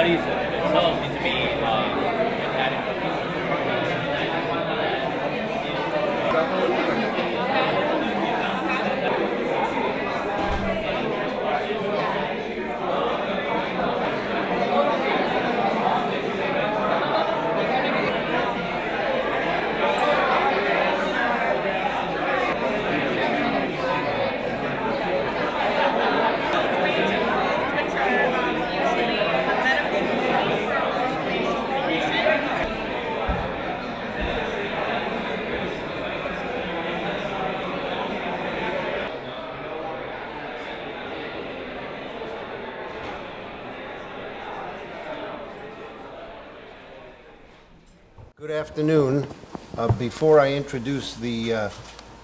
studies themselves need to be adequate. Good afternoon. Before I introduce the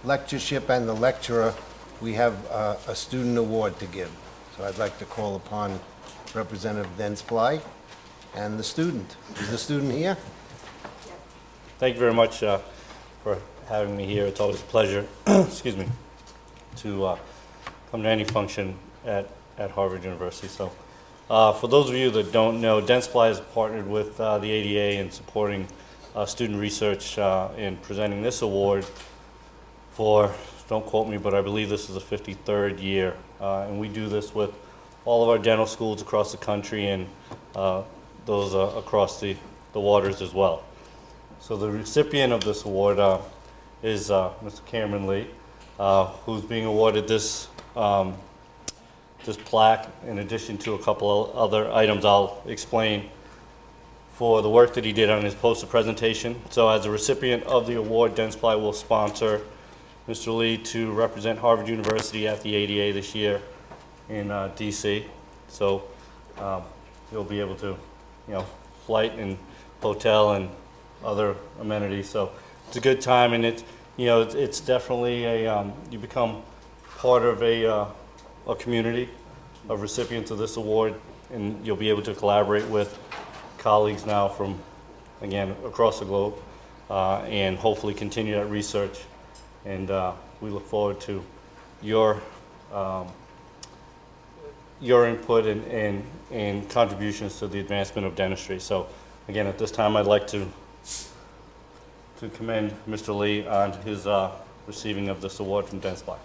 lectureship and the lecturer, we have a student award to give. So I'd like to call upon Representative Dentsply and the student. Is the student here? Thank you very much for having me here. It's always a pleasure, excuse me, to come to any function at Harvard University. So for those of you that don't know, Dentsply is partnered with the ADA in supporting student research in presenting this award for, don't quote me, but I believe this is the 53rd year. And we do this with all of our dental schools across the country and those across the waters as well. So the recipient of this award is Mr. Cameron Lee, who's being awarded this this plaque in addition to a couple of other items I'll explain for the work that he did on his poster presentation. So as a recipient of the award, Dentsply will sponsor Mr. Lee to represent Harvard University at the ADA this year in DC. So he'll be able to, flight and hotel and other amenities. So it's a good time, and it's definitely you become part of a community of recipients of this award, and you'll be able to collaborate with colleagues now from, again, across the globe, and hopefully continue that research. And we look forward to your input and contributions to the advancement of dentistry. So again, at this time, I'd like to commend Mr. Lee on his receiving of this award from Dentsply.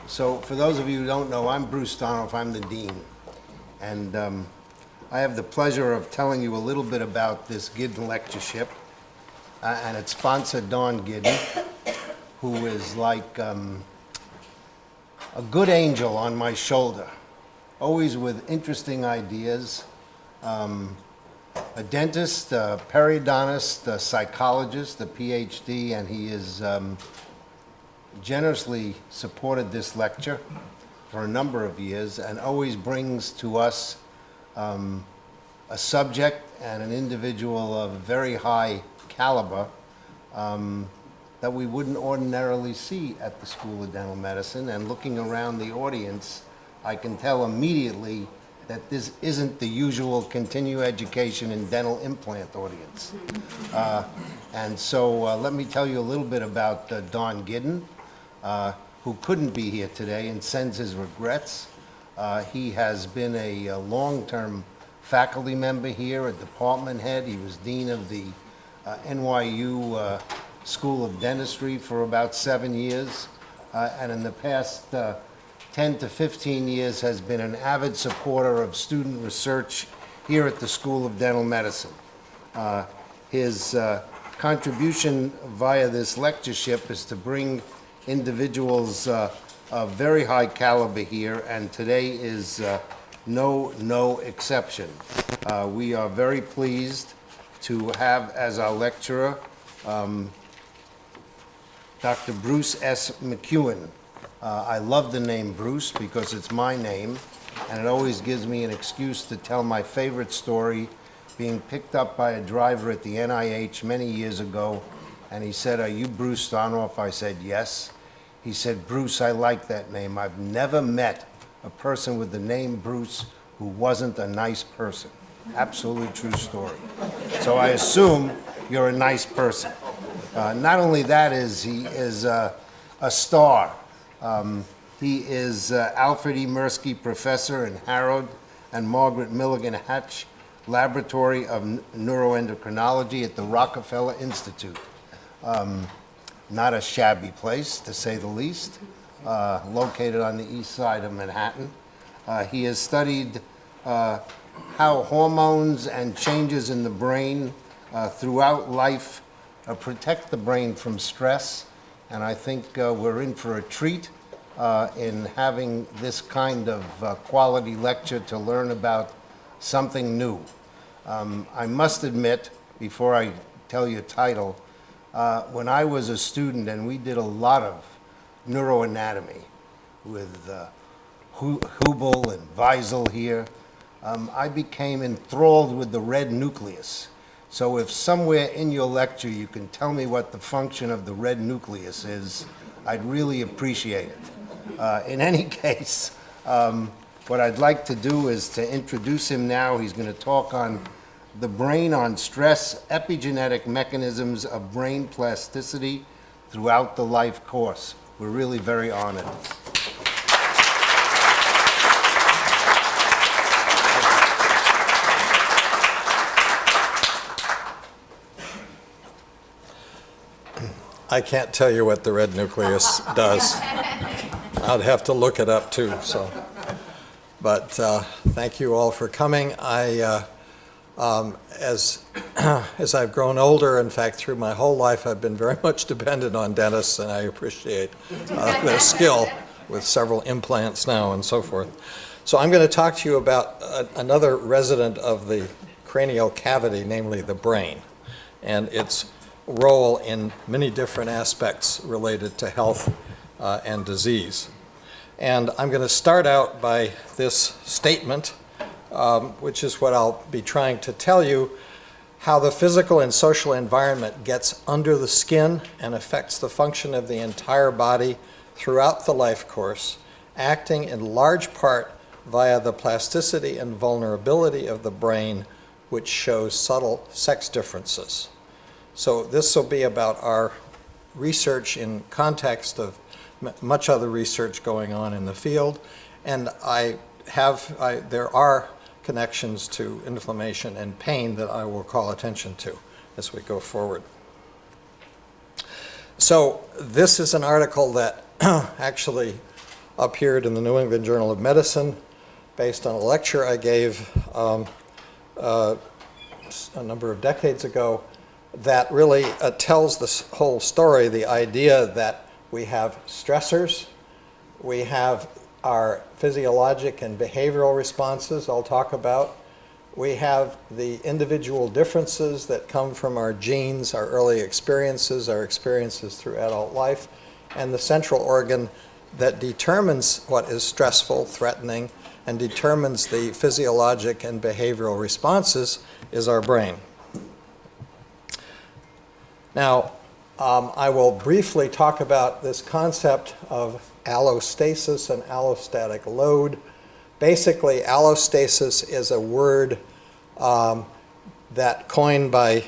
So for those of you who don't know, I'm Bruce Donoff, I'm the Dean. And I have the pleasure of telling you a little bit about this Giddon lectureship. And it's sponsored Dawn Giddon, who is like a good angel on my shoulder, always with interesting ideas. A dentist, a periodontist, a psychologist, a PhD, and he is generously supported this lecture for a number of years and always brings to us a subject and an individual of very high caliber that we wouldn't ordinarily see at the School of Dental Medicine. And looking around the audience, I can tell immediately that this isn't the usual continuing education and dental implant audience. And so let me tell you a little bit about Don Giddon, who couldn't be here today and sends his regrets. He has been a long-term faculty member here, a department head. He was dean of the NYU School of Dentistry for about 7 years, and in the past 10 to 15 years has been an avid supporter of student research here at the School of Dental Medicine. His contribution via this lectureship is to bring individuals of very high caliber here, and today is no exception. We are very pleased to have as our lecturer Dr. Bruce S. McEwen. I love the name Bruce because it's my name, and it always gives me an excuse to tell my favorite story, being picked up by a driver at the NIH many years ago, and he said, "Are you Bruce Donoff?" I said, "Yes." He said, "Bruce, I like that name. I've never met a person with the name Bruce who wasn't a nice person." Absolutely true story. So I assume you're a nice person. Not only that is he is a star. He is Alfred E. Mirsky Professor in Harrod and Margaret Milliken Hatch Laboratory of Neuroendocrinology at the Rockefeller Institute. Not a shabby place, to say the least, located on the east side of Manhattan. He has studied how hormones and changes in the brain throughout life protect the brain from stress, and I think we're in for a treat in having this kind of quality lecture to learn about something new. I must admit, before I tell you title, when I was a student and we did a lot of neuroanatomy with Hubel and Wiesel here, I became enthralled with the red nucleus. So if somewhere in your lecture you can tell me what the function of the red nucleus is, I'd really appreciate it. In any case, what I'd like to do is to introduce him now. He's going to talk on the brain on stress, epigenetic mechanisms of brain plasticity throughout the life course. We're really very honored. I can't tell you what the red nucleus does. I'd have to look it up too. So, but thank you all for coming. As I've grown older, in fact, through my whole life, I've been very much dependent on dentists, and I appreciate their skill with several implants now and so forth. So I'm going to talk to you about another resident of the cranial cavity, namely the brain, and its role in many different aspects related to health and disease. And I'm going to start out by this statement, which is what I'll be trying to tell you, how the physical and social environment gets under the skin and affects the function of the entire body throughout the life course, acting in large part via the plasticity and vulnerability of the brain, which shows subtle sex differences. So this will be about our research in context of much other research going on in the field, and there are connections to inflammation and pain that I will call attention to as we go forward. So this is an article that actually appeared in the New England Journal of Medicine based on a lecture I gave a number of decades ago that really tells this whole story, the idea that we have stressors, we have our physiologic and behavioral responses I'll talk about, we have the individual differences that come from our genes, our early experiences, our experiences through adult life, and the central organ that determines what is stressful, threatening, and determines the physiologic and behavioral responses is our brain. Now, I will briefly talk about this concept of allostasis and allostatic load. Basically, allostasis is a word that coined by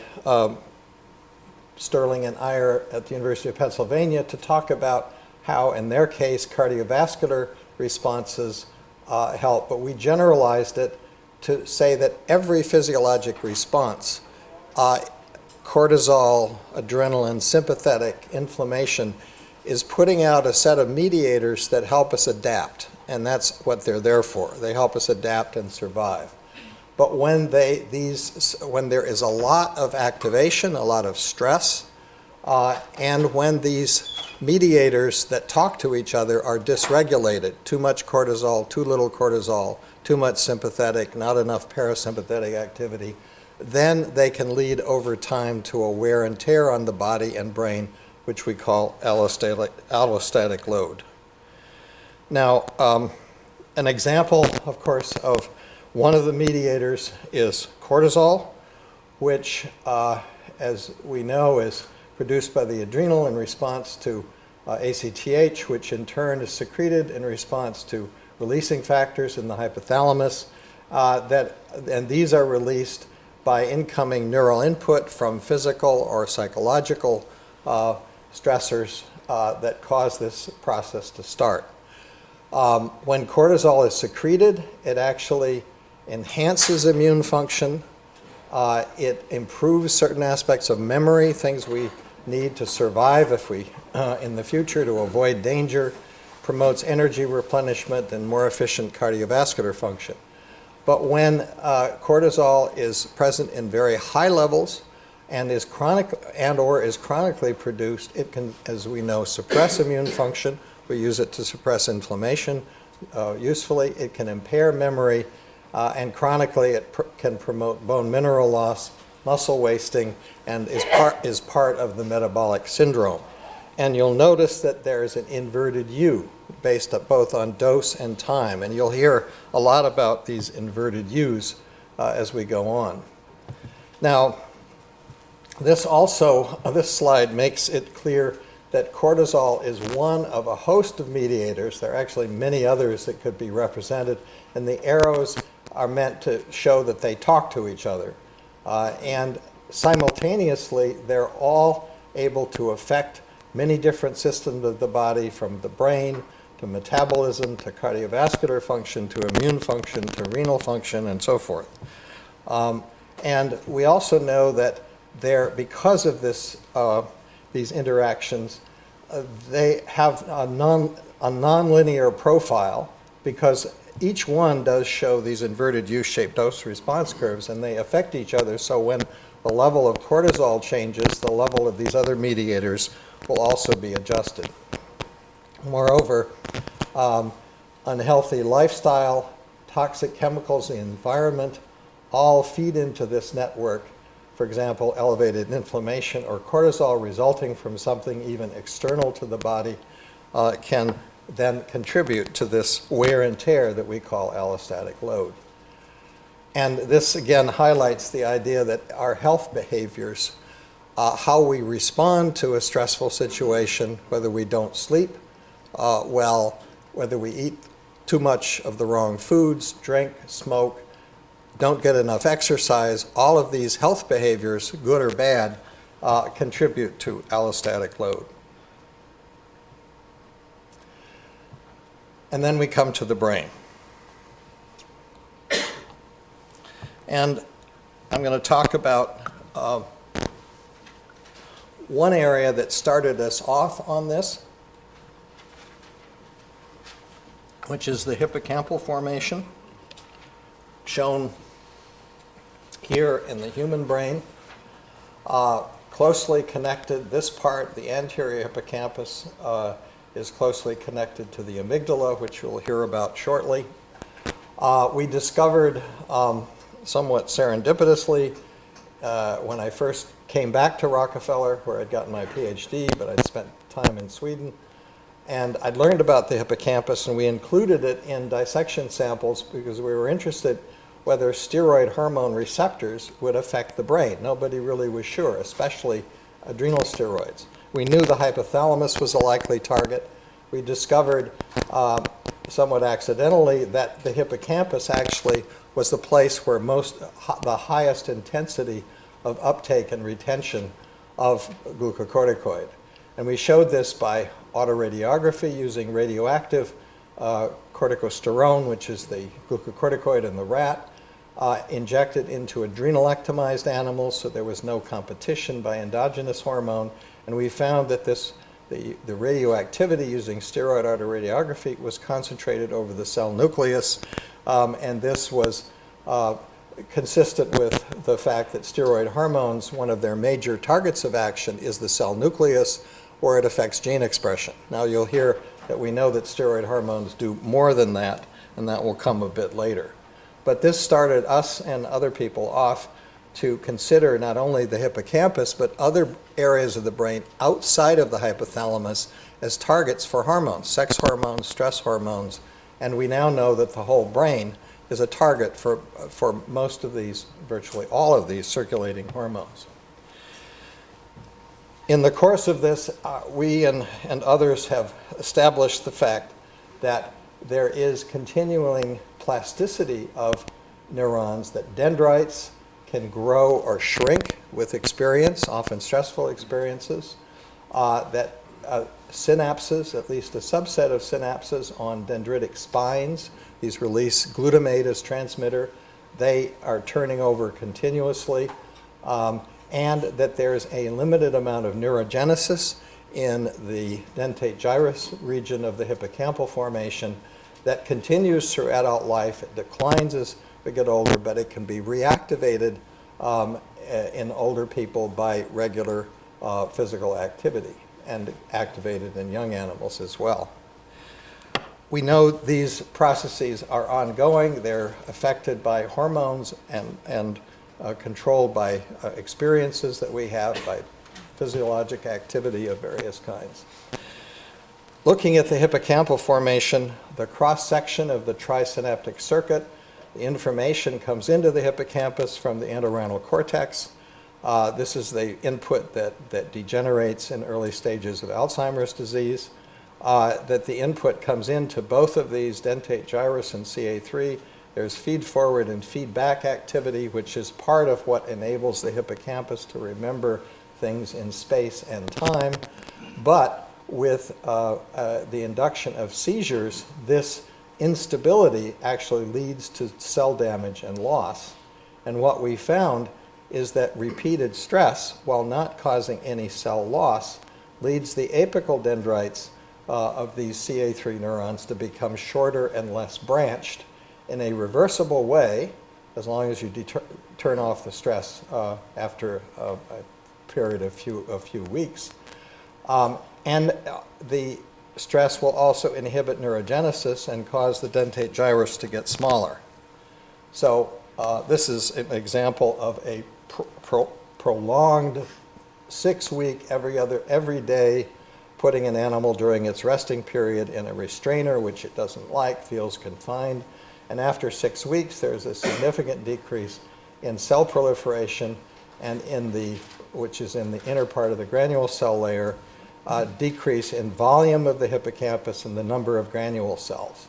Sterling and Iyer at the University of Pennsylvania to talk about how, in their case, cardiovascular responses help. But we generalized it to say that every physiologic response, cortisol, adrenaline, sympathetic, inflammation, is putting out a set of mediators that help us adapt, and that's what they're there for. They help us adapt and survive. But when there is a lot of activation, a lot of stress, and when these mediators that talk to each other are dysregulated, too much cortisol, too little cortisol, too much sympathetic, not enough parasympathetic activity, then they can lead over time to a wear and tear on the body and brain, which we call allostatic load. Now, an example, of course, of one of the mediators is cortisol, which, as we know, is produced by the adrenal in response to ACTH, which in turn is secreted in response to releasing factors in the hypothalamus, and these are released by incoming neural input from physical or psychological stressors that cause this process to start. When cortisol is secreted, it actually enhances immune function. It improves certain aspects of memory, things we need to survive if we, in the future, to avoid danger, promotes energy replenishment and more efficient cardiovascular function. But when cortisol is present in very high levels and is chronically produced, it can, as we know, suppress immune function. We use it to suppress inflammation usefully. It can impair memory, and chronically it can promote bone mineral loss, muscle wasting, and is part of the metabolic syndrome. And you'll notice that there's an inverted U based both on dose and time. And you'll hear a lot about these inverted U's as we go on. Now, this slide makes it clear that cortisol is one of a host of mediators. There are actually many others that could be represented, and the arrows are meant to show that they talk to each other. And simultaneously, they're all able to affect many different systems of the body, from the brain to metabolism to cardiovascular function to immune function to renal function and so forth. And we also know that because of these interactions, they have a nonlinear profile, because each one does show these inverted U-shaped dose-response curves, and they affect each other. So when the level of cortisol changes, the level of these other mediators will also be adjusted. Moreover, unhealthy lifestyle, toxic chemicals in the environment all feed into this network. For example, elevated inflammation or cortisol resulting from something even external to the body can then contribute to this wear and tear that we call allostatic load. And this again highlights the idea that our health behaviors, how we respond to a stressful situation, whether we don't sleep well, whether we eat too much of the wrong foods, drink, smoke, don't get enough exercise, all of these health behaviors, good or bad, contribute to allostatic load. And then we come to the brain. And I'm going to talk about one area that started us off on this, which is the hippocampal formation, shown here in the human brain, closely connected. This part, the anterior hippocampus, is closely connected to the amygdala, which you'll hear about shortly. We discovered somewhat serendipitously when I first came back to Rockefeller, where I'd gotten my PhD, but I'd spent time in Sweden. And I'd learned about the hippocampus, and we included it in dissection samples because we were interested whether steroid hormone receptors would affect the brain. Nobody really was sure, especially adrenal steroids. We knew the hypothalamus was a likely target. We discovered somewhat accidentally that the hippocampus actually was the place where the highest intensity of uptake and retention of glucocorticoid. And we showed this by autoradiography using radioactive corticosterone, which is the glucocorticoid in the rat, injected into adrenal-ectomized animals, so there was no competition by endogenous hormone. And we found that the radioactivity using steroid autoradiography was concentrated over the cell nucleus, and this was consistent with the fact that steroid hormones, one of their major targets of action is the cell nucleus, where it affects gene expression. Now you'll hear that we know that steroid hormones do more than that, and that will come a bit later. But this started us and other people off to consider not only the hippocampus, but other areas of the brain outside of the hypothalamus as targets for hormones, sex hormones, stress hormones, and we now know that the whole brain is a target for most of these, virtually all of these circulating hormones. In the course of this, we and others have established the fact that there is continuing plasticity of neurons that dendrites can grow or shrink with experience, often stressful experiences, that synapses, at least a subset of synapses on dendritic spines, these release glutamate as transmitter, they are turning over continuously, and that there's a limited amount of neurogenesis in the dentate gyrus region of the hippocampal formation that continues through adult life. It declines as we get older, but it can be reactivated in older people by regular physical activity, and activated in young animals as well. We know these processes are ongoing. They're affected by hormones and controlled by experiences that we have, by physiologic activity of various kinds. Looking at the hippocampal formation, the cross-section of the trisynaptic circuit, the information comes into the hippocampus from the entorhinal cortex. This is the input that degenerates in early stages of Alzheimer's disease. That the input comes into both of these, dentate gyrus and CA3. There's feed-forward and feedback activity, which is part of what enables the hippocampus to remember things in space and time. But with the induction of seizures, this instability actually leads to cell damage and loss. And what we found is that repeated stress, while not causing any cell loss, leads the apical dendrites of these CA3 neurons to become shorter and less branched in a reversible way, as long as you turn off the stress after a period of a few weeks. And the stress will also inhibit neurogenesis and cause the dentate gyrus to get smaller. So this is an example of a prolonged 6-week, every day, putting an animal during its resting period in a restrainer, which it doesn't like, feels confined. And after 6 weeks, there's a significant decrease in cell proliferation and which is in the inner part of the granule cell layer, decrease in volume of the hippocampus and the number of granule cells.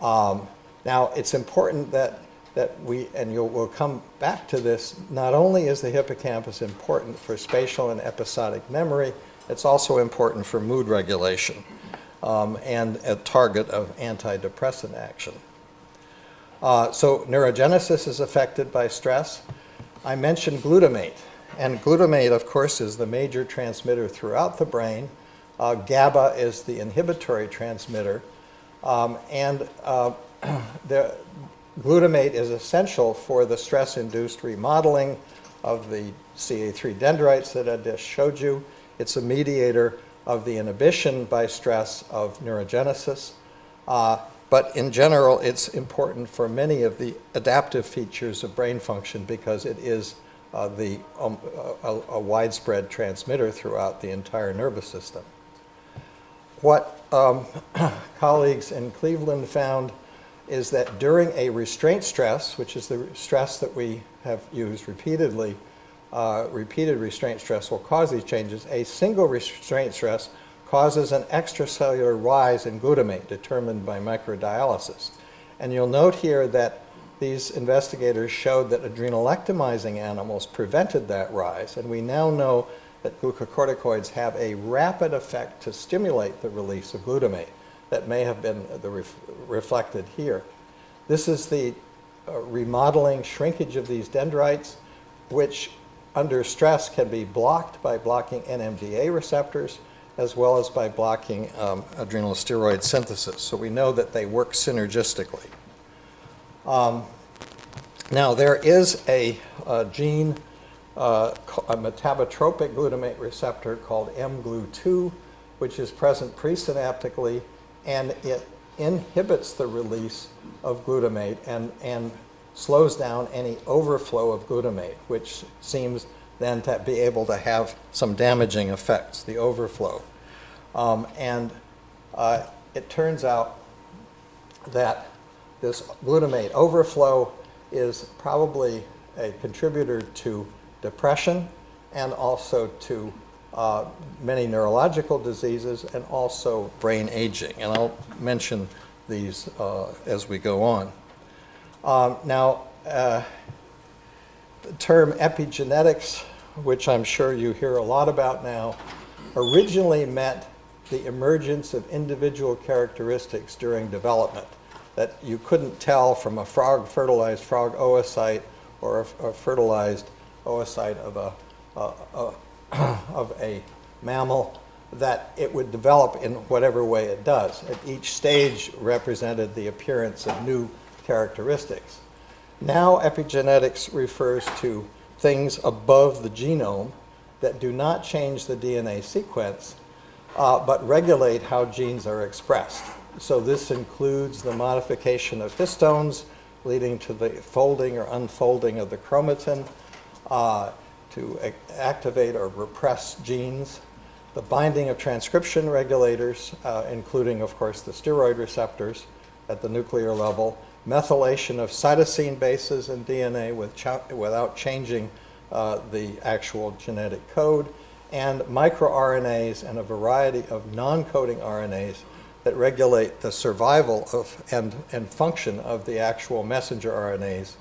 Now, it's important that we'll come back to this, not only is the hippocampus important for spatial and episodic memory, it's also important for mood regulation and a target of antidepressant action. So neurogenesis is affected by stress. I mentioned glutamate. And glutamate, of course, is the major transmitter throughout the brain. GABA is the inhibitory transmitter. The glutamate is essential for the stress-induced remodeling of the CA3 dendrites that I just showed you. It's a mediator of the inhibition by stress of neurogenesis. But in general, it's important for many of the adaptive features of brain function because it is a widespread transmitter throughout the entire nervous system. What colleagues in Cleveland found is that during a restraint stress, which is the stress that we have used repeatedly, repeated restraint stress will cause these changes. A single restraint stress causes an extracellular rise in glutamate determined by microdialysis. And you'll note here that these investigators showed that adrenalectomizing animals prevented that rise, and we now know that glucocorticoids have a rapid effect to stimulate the release of glutamate that may have been reflected here. This is the remodeling shrinkage of these dendrites, which under stress can be blocked by blocking NMDA receptors as well as by blocking adrenal steroid synthesis. So we know that they work synergistically. Now there is a gene, a metabotropic glutamate receptor called mGlu2, which is present presynaptically, and it inhibits the release of glutamate and slows down any overflow of glutamate, which seems then to be able to have some damaging effects, the overflow. It turns out that this glutamate overflow is probably a contributor to depression and also to many neurological diseases and also brain aging. And I'll mention these as we go on. Now, the term epigenetics, which I'm sure you hear a lot about now, originally meant the emergence of individual characteristics during development that you couldn't tell from a fertilized frog oocyte or a fertilized oocyte of a mammal, that it would develop in whatever way it does. At each stage represented the appearance of new characteristics. Now epigenetics refers to things above the genome that do not change the DNA sequence, but regulate how genes are expressed. So this includes the modification of histones, leading to the folding or unfolding of the chromatin, to activate or repress genes, the binding of transcription regulators, including, of course, the steroid receptors at the nuclear level, methylation of cytosine bases in DNA without changing the actual genetic code, and microRNAs and a variety of non-coding RNAs that regulate the survival of and function of the actual messenger RNAs.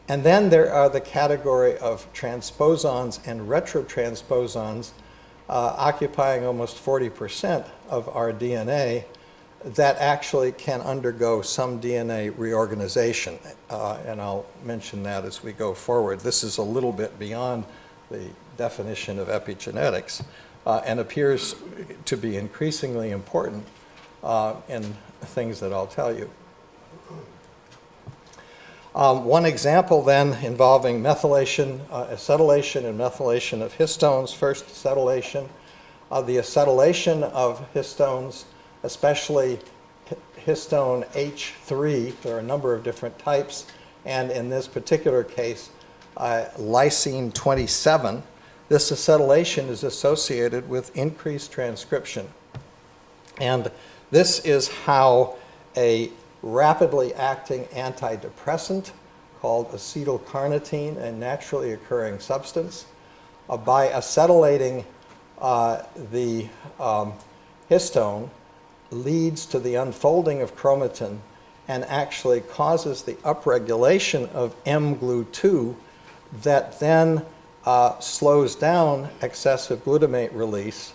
And then there are the category of transposons and retrotransposons, occupying almost 40% of our DNA, that actually can undergo some DNA reorganization. And I'll mention that as we go forward. This is a little bit beyond the definition of epigenetics and appears to be increasingly important in things that I'll tell you. One example then involving methylation, acetylation and methylation of histones. First, acetylation. The acetylation of histones, especially histone H3, there are a number of different types, and in this particular case, lysine 27. This acetylation is associated with increased transcription. And this is how a rapidly acting antidepressant called acetylcarnitine, a naturally occurring substance, by acetylating the histone, leads to the unfolding of chromatin and actually causes the upregulation of mGlu2 that then slows down excessive glutamate release.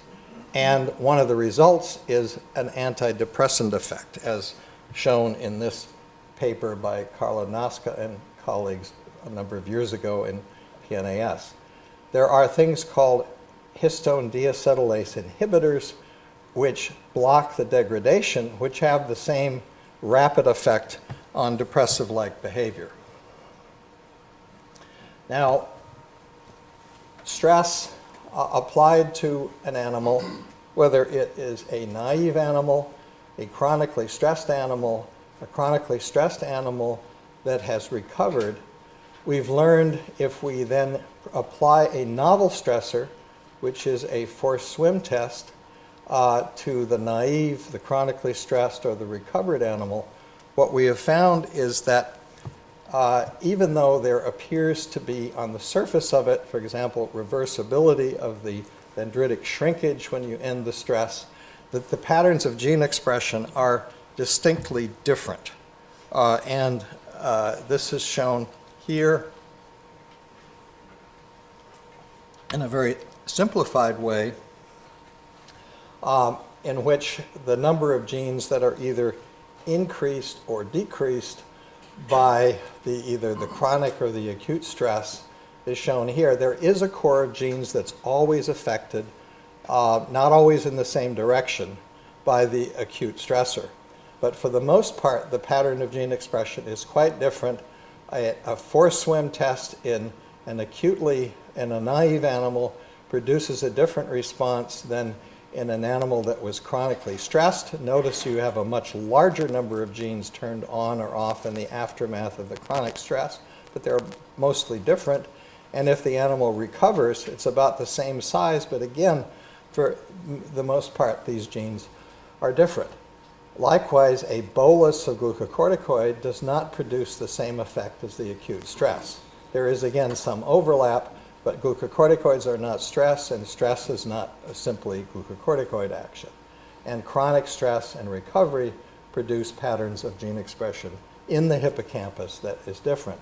And one of the results is an antidepressant effect, as shown in this paper by Carla Nasca and colleagues a number of years ago in PNAS. There are things called histone deacetylase inhibitors, which block the degradation, which have the same rapid effect on depressive-like behavior. Now, stress applied to an animal, whether it is a naive animal, a chronically stressed animal, a chronically stressed animal that has recovered, we've learned if we then apply a novel stressor, which is a forced swim test, to the naive, the chronically stressed, or the recovered animal, what we have found is that even though there appears to be on the surface of it, for example, reversibility of the dendritic shrinkage when you end the stress, that the patterns of gene expression are distinctly different. And this is shown here in a very simplified way, in which the number of genes that are either increased or decreased by either the chronic or the acute stress is shown here. There is a core of genes that's always affected, not always in the same direction, by the acute stressor. But for the most part, the pattern of gene expression is quite different. A forced swim test in a naive animal produces a different response than in an animal that was chronically stressed. Notice you have a much larger number of genes turned on or off in the aftermath of the chronic stress, but they're mostly different. And if the animal recovers, it's about the same size, but again, for the most part, these genes are different. Likewise, a bolus of glucocorticoid does not produce the same effect as the acute stress. There is, again, some overlap, but glucocorticoids are not stress, and stress is not simply glucocorticoid action. And chronic stress and recovery produce patterns of gene expression in the hippocampus that is different.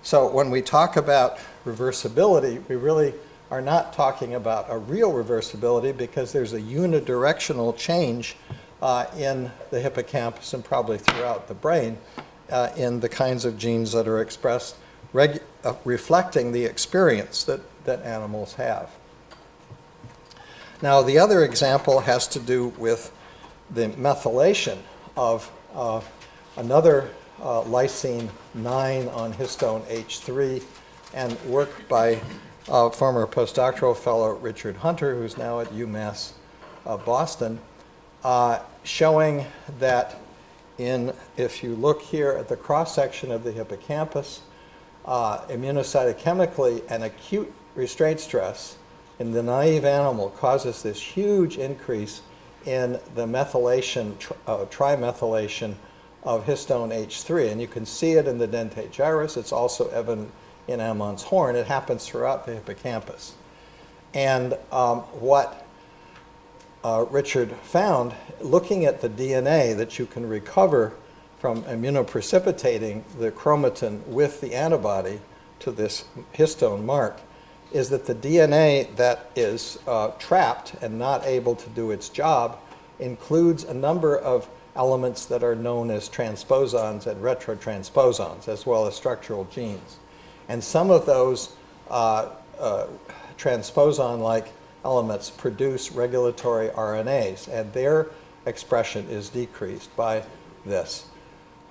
So when we talk about reversibility, we really are not talking about a real reversibility because there's a unidirectional change in the hippocampus and probably throughout the brain in the kinds of genes that are expressed, reflecting the experience that animals have. Now, the other example has to do with the methylation of another lysine 9 on histone H3, and work by former postdoctoral fellow Richard Hunter, who's now at UMass Boston, showing that if you look here at the cross-section of the hippocampus, immunocytochemically, an acute restraint stress in the naive animal causes this huge increase in the methylation, trimethylation of histone H3. And you can see it in the dentate gyrus. It's also evident in Amon's horn. It happens throughout the hippocampus. And what Richard found, looking at the DNA that you can recover from immunoprecipitating the chromatin with the antibody to this histone mark, is that the DNA that is trapped and not able to do its job includes a number of elements that are known as transposons and retrotransposons, as well as structural genes. And some of those transposon-like elements produce regulatory RNAs, and their expression is decreased by this.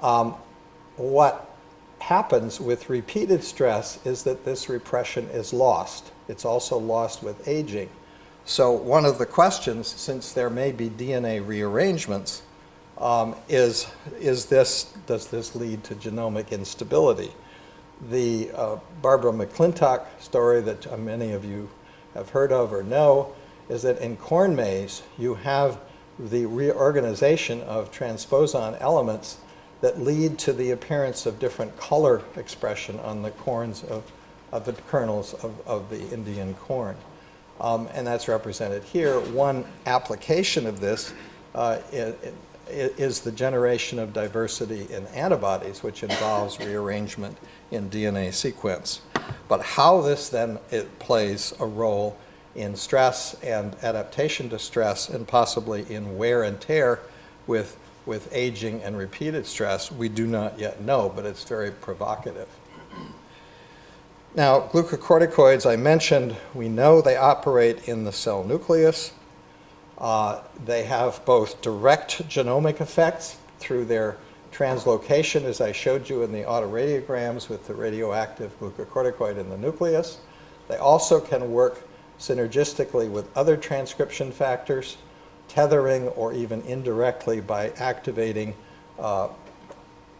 What happens with repeated stress is that this repression is lost. It's also lost with aging. So one of the questions, since there may be DNA rearrangements, does this lead to genomic instability? The Barbara McClintock story that many of you have heard of or know is that in corn maze you have the reorganization of transposon elements that lead to the appearance of different color expression on the corns of the kernels of the Indian corn. And that's represented here. One application of this is the generation of diversity in antibodies, which involves rearrangement in DNA sequence. But how this then plays a role in stress and adaptation to stress, and possibly in wear and tear with aging and repeated stress, we do not yet know, but it's very provocative. Now, glucocorticoids, I mentioned, we know they operate in the cell nucleus. They have both direct genomic effects through their translocation, as I showed you in the autoradiograms with the radioactive glucocorticoid in the nucleus. They also can work synergistically with other transcription factors, tethering or even indirectly by activating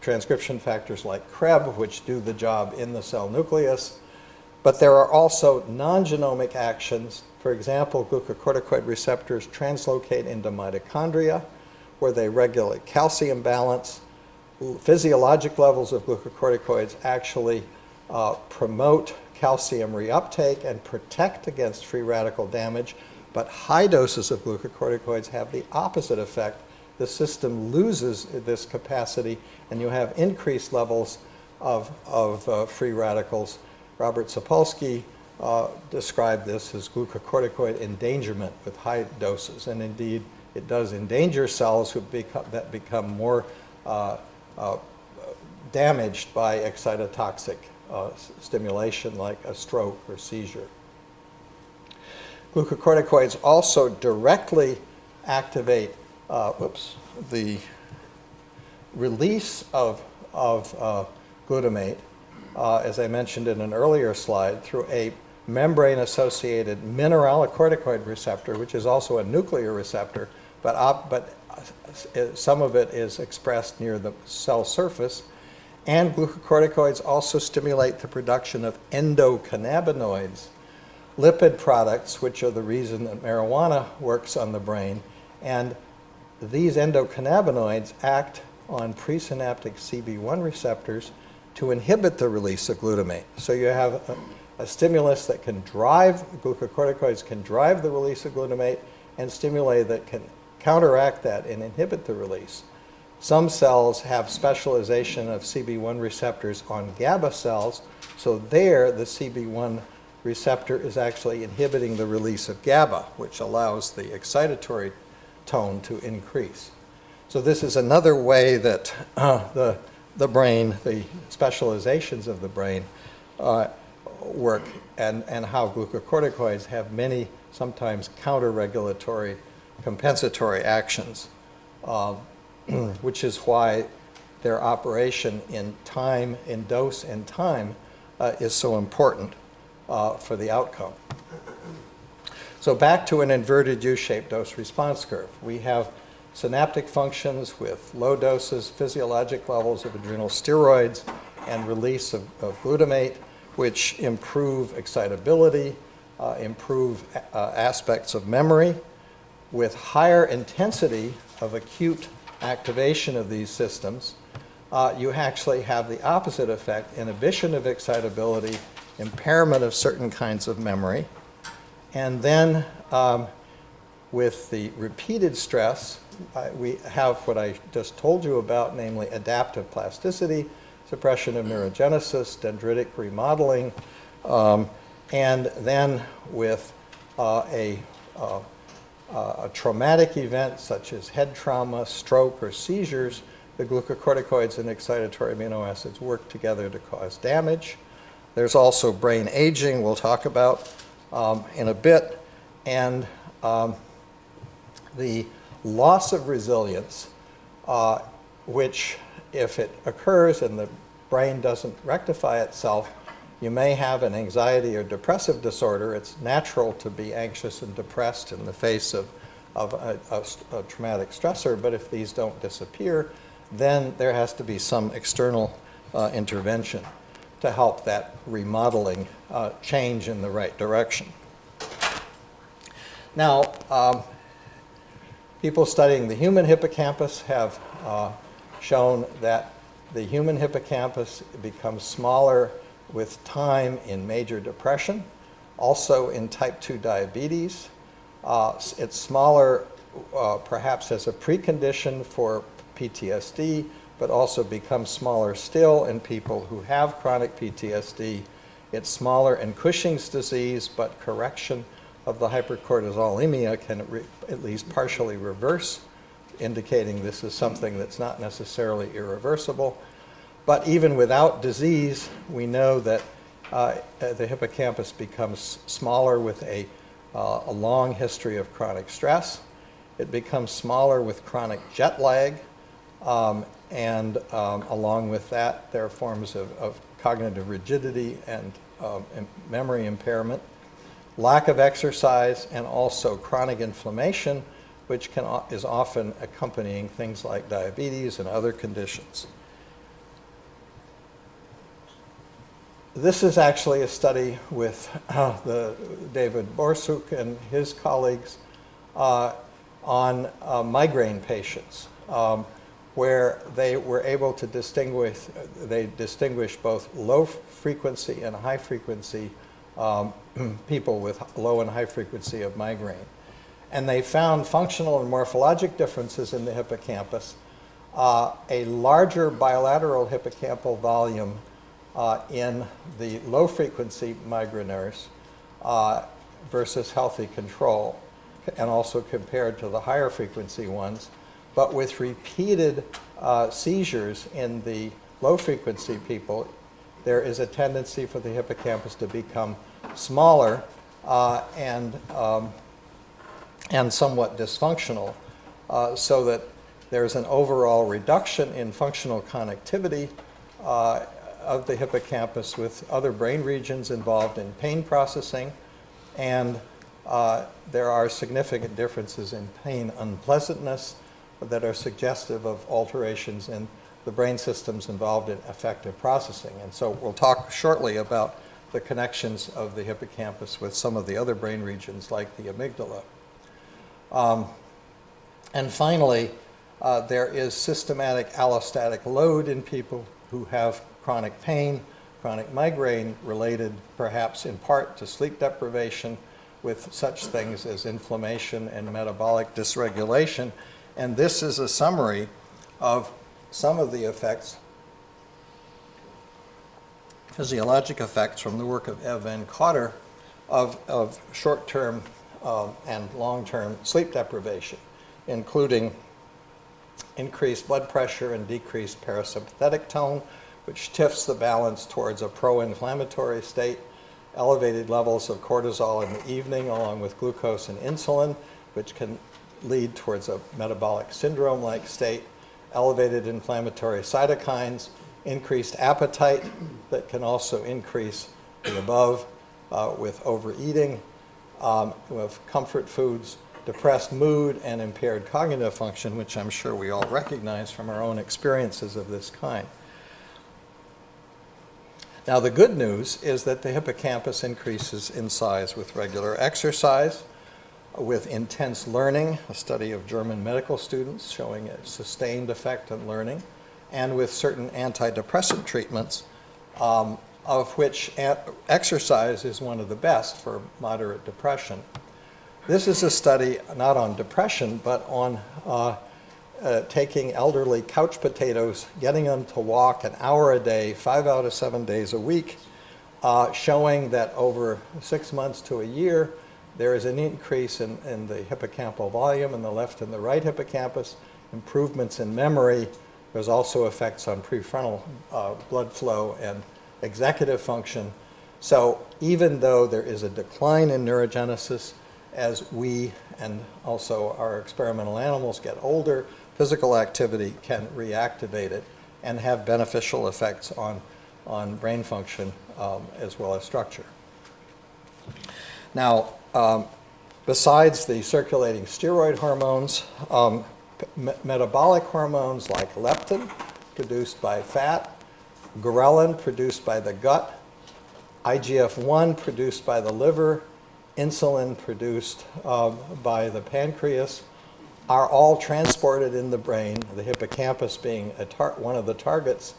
transcription factors like REB, which do the job in the cell nucleus. But there are also non-genomic actions. For example, glucocorticoid receptors translocate into mitochondria, where they regulate calcium balance. Physiologic levels of glucocorticoids actually promote calcium reuptake and protect against free radical damage, but high doses of glucocorticoids have the opposite effect. The system loses this capacity, and you have increased levels of free radicals. Robert Sapolsky described this as glucocorticoid endangerment with high doses, and indeed it does endanger cells that become more damaged by excitotoxic stimulation like a stroke or seizure. Glucocorticoids also directly activate the release of glutamate, as I mentioned in an earlier slide, through a membrane-associated mineralocorticoid receptor, which is also a nuclear receptor, but some of it is expressed near the cell surface. And glucocorticoids also stimulate the production of endocannabinoids, lipid products, which are the reason that marijuana works on the brain. And these endocannabinoids act on presynaptic CB1 receptors to inhibit the release of glutamate. So you have a stimulus that can drive, glucocorticoids can drive the release of glutamate, and stimuli that can counteract that and inhibit the release. Some cells have specialization of CB1 receptors on GABA cells, so there the CB1 receptor is actually inhibiting the release of GABA, which allows the excitatory tone to increase. So this is another way that the brain, the specializations of the brain work, and how glucocorticoids have many, sometimes counter-regulatory, compensatory actions, which is why their operation in time, in dose and time, is so important for the outcome. So back to an inverted U-shaped dose response curve. We have synaptic functions with low doses, physiologic levels of adrenal steroids, and release of glutamate, which improve excitability, improve aspects of memory. With higher intensity of acute activation of these systems, you actually have the opposite effect: inhibition of excitability, impairment of certain kinds of memory. And then with the repeated stress, we have what I just told you about, namely adaptive plasticity, suppression of neurogenesis, dendritic remodeling, and then with a traumatic event such as head trauma, stroke, or seizures, the glucocorticoids and excitatory amino acids work together to cause damage. There's also brain aging, we'll talk about in a bit, and the loss of resilience, which if it occurs and the brain doesn't rectify itself, you may have an anxiety or depressive disorder. It's natural to be anxious and depressed in the face of a traumatic stressor, but if these don't disappear, then there has to be some external intervention to help that remodeling change in the right direction. Now, people studying the human hippocampus have shown that the human hippocampus becomes smaller with time in major depression, also in type 2 diabetes. It's smaller perhaps as a precondition for PTSD, but also becomes smaller still in people who have chronic PTSD. It's smaller in Cushing's disease, but correction of the hypercortisolemia can at least partially reverse, indicating this is something that's not necessarily irreversible. But even without disease, we know that the hippocampus becomes smaller with a long history of chronic stress. It becomes smaller with chronic jet lag, and along with that, there are forms of cognitive rigidity and memory impairment, lack of exercise, and also chronic inflammation, which is often accompanying things like diabetes and other conditions. This is actually a study with David Borsuk and his colleagues on migraine patients, where they were able to distinguish both low frequency and high frequency people with low and high frequency of migraine. And they found functional and morphologic differences in the hippocampus, a larger bilateral hippocampal volume in the low frequency migraineurs versus healthy control, and also compared to the higher frequency ones. But with repeated seizures in the low frequency people, there is a tendency for the hippocampus to become smaller and somewhat dysfunctional, so that there's an overall reduction in functional connectivity of the hippocampus with other brain regions involved in pain processing, and there are significant differences in pain unpleasantness that are suggestive of alterations in the brain systems involved in affective processing. And so we'll talk shortly about the connections of the hippocampus with some of the other brain regions like the amygdala. And finally, there is systematic allostatic load in people who have chronic pain, chronic migraine, related perhaps in part to sleep deprivation, with such things as inflammation and metabolic dysregulation. And this is a summary of some of the effects, physiologic effects from the work of Ev Van Cotter of short-term and long-term sleep deprivation, including increased blood pressure and decreased parasympathetic tone, which tips the balance towards a pro-inflammatory state, elevated levels of cortisol in the evening along with glucose and insulin, which can lead towards a metabolic syndrome-like state, elevated inflammatory cytokines, increased appetite that can also increase the above with overeating, with comfort foods, depressed mood, and impaired cognitive function, which I'm sure we all recognize from our own experiences of this kind. Now, the good news is that the hippocampus increases in size with regular exercise, with intense learning, a study of German medical students showing a sustained effect on learning, and with certain antidepressant treatments, of which exercise is one of the best for moderate depression. This is a study not on depression, but on taking elderly couch potatoes, getting them to walk an hour a day, 5 out of 7 days a week, showing that over 6 months to a year, there is an increase in the hippocampal volume in the left and the right hippocampus, improvements in memory. There's also effects on prefrontal blood flow and executive function. So even though there is a decline in neurogenesis as we and also our experimental animals get older, physical activity can reactivate it and have beneficial effects on brain function as well as structure. Now, besides the circulating steroid hormones, metabolic hormones like leptin, produced by fat, ghrelin, produced by the gut, IGF-1, produced by the liver, insulin, produced by the pancreas, are all transported in the brain, the hippocampus being one of the targets,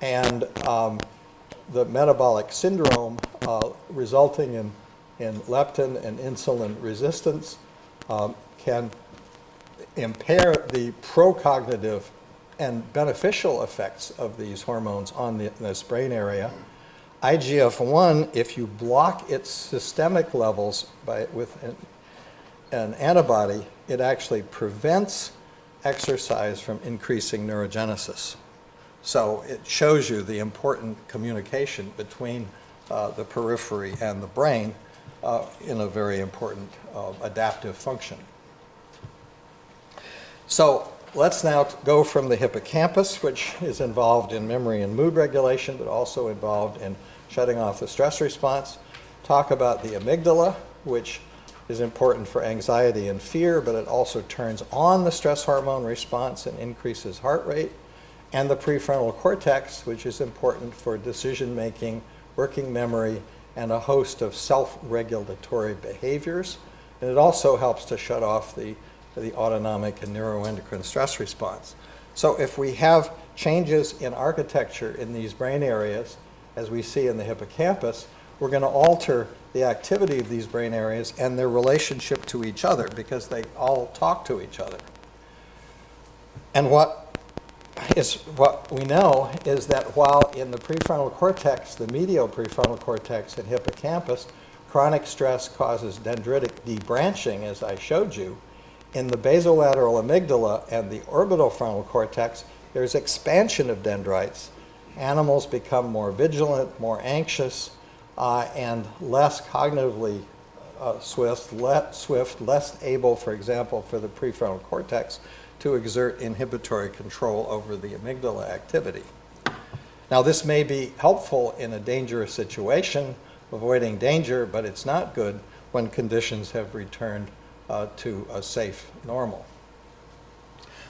and the metabolic syndrome resulting in leptin and insulin resistance can impair the procognitive and beneficial effects of these hormones on this brain area. IGF-1, if you block its systemic levels with an antibody, it actually prevents exercise from increasing neurogenesis. So it shows you the important communication between the periphery and the brain in a very important adaptive function. So let's now go from the hippocampus, which is involved in memory and mood regulation, but also involved in shutting off the stress response, talk about the amygdala, which is important for anxiety and fear, but it also turns on the stress hormone response and increases heart rate, and the prefrontal cortex, which is important for decision making, working memory, and a host of self-regulatory behaviors. And it also helps to shut off the autonomic and neuroendocrine stress response. So if we have changes in architecture in these brain areas, as we see in the hippocampus, we're going to alter the activity of these brain areas and their relationship to each other because they all talk to each other. And what we know is that while in the prefrontal cortex, the medial prefrontal cortex and hippocampus, chronic stress causes dendritic debranching, as I showed you, in the basolateral amygdala and the orbital frontal cortex, there's expansion of dendrites. Animals become more vigilant, more anxious, and less cognitively swift, less able, for example, for the prefrontal cortex to exert inhibitory control over the amygdala activity. Now, this may be helpful in a dangerous situation, avoiding danger, but it's not good when conditions have returned to a safe normal.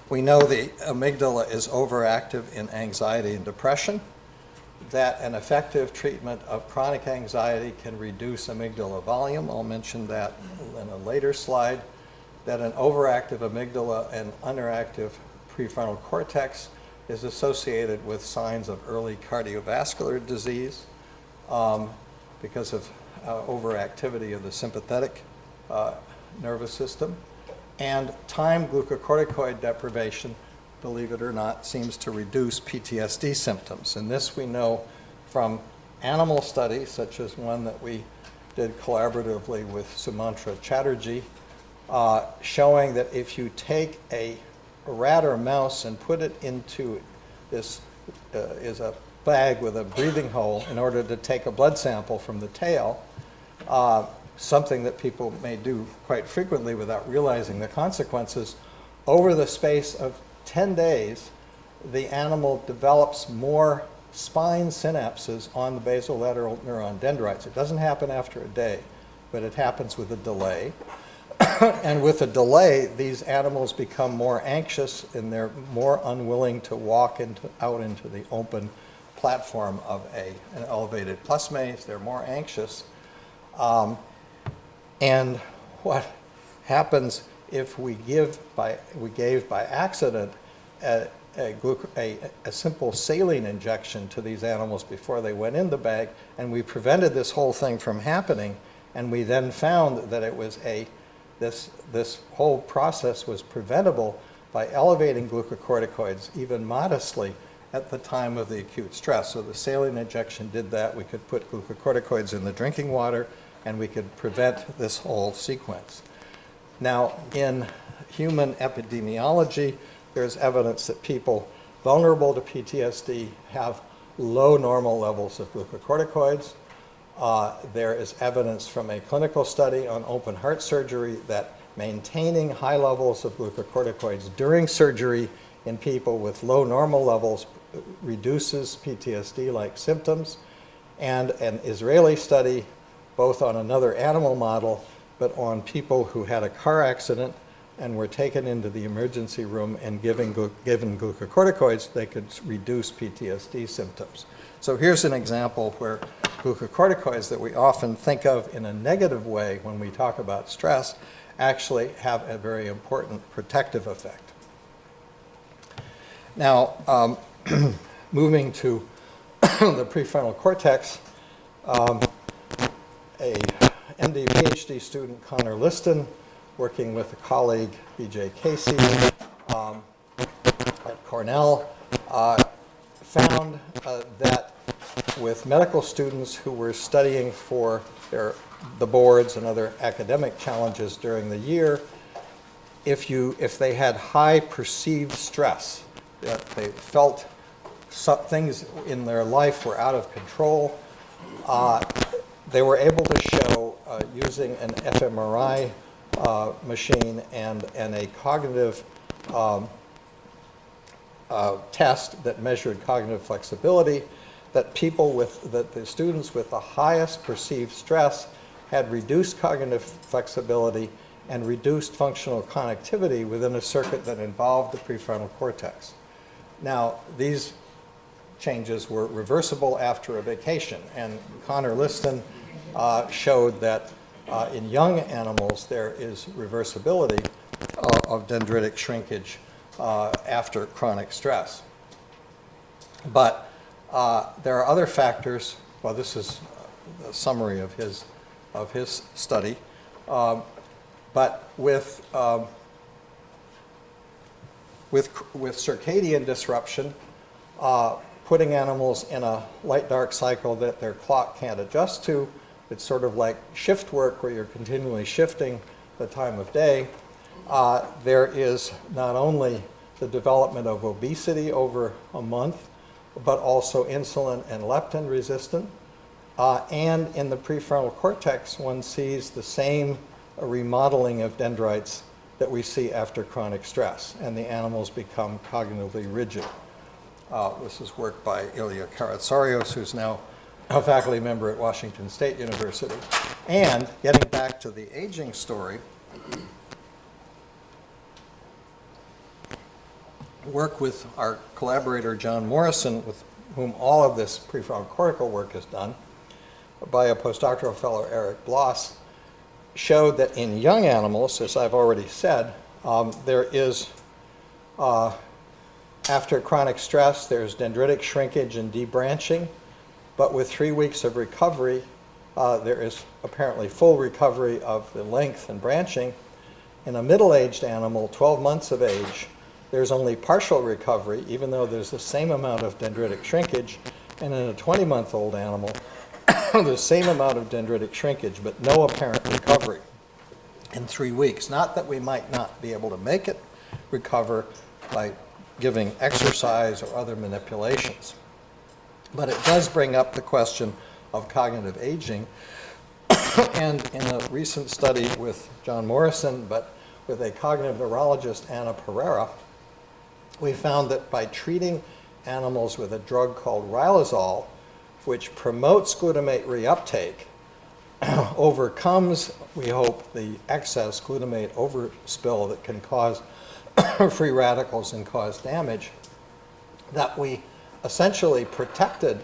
We know the amygdala is overactive in anxiety and depression, that an effective treatment of chronic anxiety can reduce amygdala volume. I'll mention that in a later slide, that an overactive amygdala and underactive prefrontal cortex is associated with signs of early cardiovascular disease because of overactivity of the sympathetic nervous system, and time glucocorticoid deprivation believe it or not, seems to reduce PTSD symptoms. And this we know from animal studies, such as one that we did collaboratively with Sumantra Chatterjee, showing that if you take a rat or mouse and put it into this is a bag with a breathing hole in order to take a blood sample from the tail, something that people may do quite frequently without realizing the consequences, over the space of 10 days, the animal develops more spine synapses on the basolateral neuron dendrites. It doesn't happen after a day, but it happens with a delay. And with a delay, these animals become more anxious and they're more unwilling to walk out into the open platform of an elevated plus maze. They're more anxious. And what happens if we gave by accident a simple saline injection to these animals before they went in the bag, and we prevented this whole thing from happening, and we then found that it was this whole process was preventable by elevating glucocorticoids even modestly at the time of the acute stress. So the saline injection did that. We could put glucocorticoids in the drinking water, and we could prevent this whole sequence. Now, in human epidemiology, there's evidence that people vulnerable to PTSD have low normal levels of glucocorticoids. There is evidence from a clinical study on open heart surgery that maintaining high levels of glucocorticoids during surgery in people with low normal levels reduces PTSD-like symptoms. And an Israeli study, both on another animal model, but on people who had a car accident and were taken into the emergency room and given glucocorticoids, they could reduce PTSD symptoms. So here's an example where glucocorticoids that we often think of in a negative way when we talk about stress actually have a very important protective effect. Now, moving to the prefrontal cortex, a MD PhD student, Connor Liston, working with a colleague, B.J. Casey, at Cornell, found that with medical students who were studying for the boards and other academic challenges during the year, if they had high perceived stress, that they felt things in their life were out of control, they were able to show, using an fMRI machine and a cognitive test that measured cognitive flexibility, that the students with the highest perceived stress had reduced cognitive flexibility and reduced functional connectivity within a circuit that involved the prefrontal cortex. Now, these changes were reversible after a vacation, and Connor Liston showed that in young animals there is reversibility of dendritic shrinkage after chronic stress. But there are other factors. Well, this is a summary of his study. But with circadian disruption, putting animals in a light-dark cycle that their clock can't adjust to, it's sort of like shift work where you're continually shifting the time of day. There is not only the development of obesity over a month, but also insulin and leptin resistant. And in the prefrontal cortex, one sees the same remodeling of dendrites that we see after chronic stress, and the animals become cognitively rigid. This is work by Ilya Karatsarios, who's now a faculty member at Washington State University. And getting back to the aging story, work with our collaborator John Morrison, with whom all of this prefrontal cortical work is done, by a postdoctoral fellow, Eric Bloss, showed that in young animals, as I've already said, there is, after chronic stress, there's dendritic shrinkage and debranching, but with 3 weeks of recovery, there is apparently full recovery of the length and branching. In a middle-aged animal, 12 months of age, there's only partial recovery, even though there's the same amount of dendritic shrinkage, and in a 20-month-old animal, the same amount of dendritic shrinkage, but no apparent recovery in 3 weeks. Not that we might not be able to make it recover by giving exercise or other manipulations. But it does bring up the question of cognitive aging. And in a recent study with John Morrison, but with a cognitive neurologist, Anna Pereira, we found that by treating animals with a drug called riluzole, which promotes glutamate reuptake, overcomes, we hope, the excess glutamate overspill that can cause free radicals and cause damage, that we essentially protected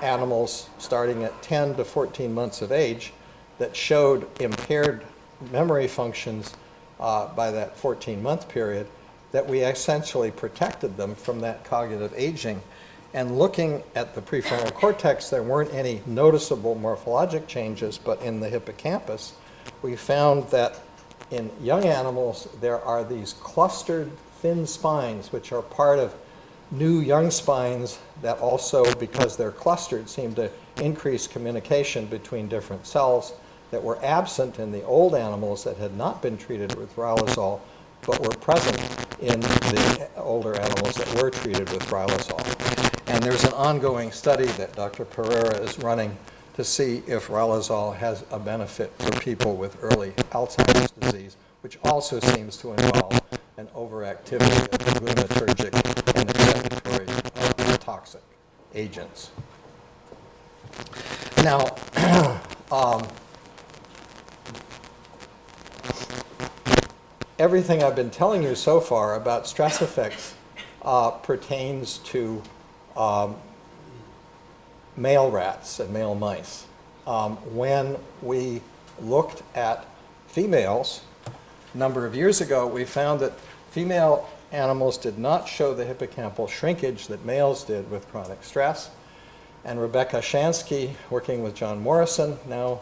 animals starting at 10 to 14 months of age that showed impaired memory functions by that 14-month period, that we essentially protected them from that cognitive aging. And looking at the prefrontal cortex, there weren't any noticeable morphologic changes, but in the hippocampus, we found that in young animals, there are these clustered thin spines, which are part of new young spines that also, because they're clustered, seem to increase communication between different cells that were absent in the old animals that had not been treated with riluzole, but were present in the older animals that were treated with riluzole. And there's an ongoing study that Dr. Pereira is running to see if riluzole has a benefit for people with early Alzheimer's disease, which also seems to involve an overactivity of the glutamatergic and excitatory toxic agents. Now, everything I've been telling you so far about stress effects pertains to male rats and male mice. When we looked at females a number of years ago, we found that female animals did not show the hippocampal shrinkage that males did with chronic stress. And Rebecca Shansky, working with John Morrison, now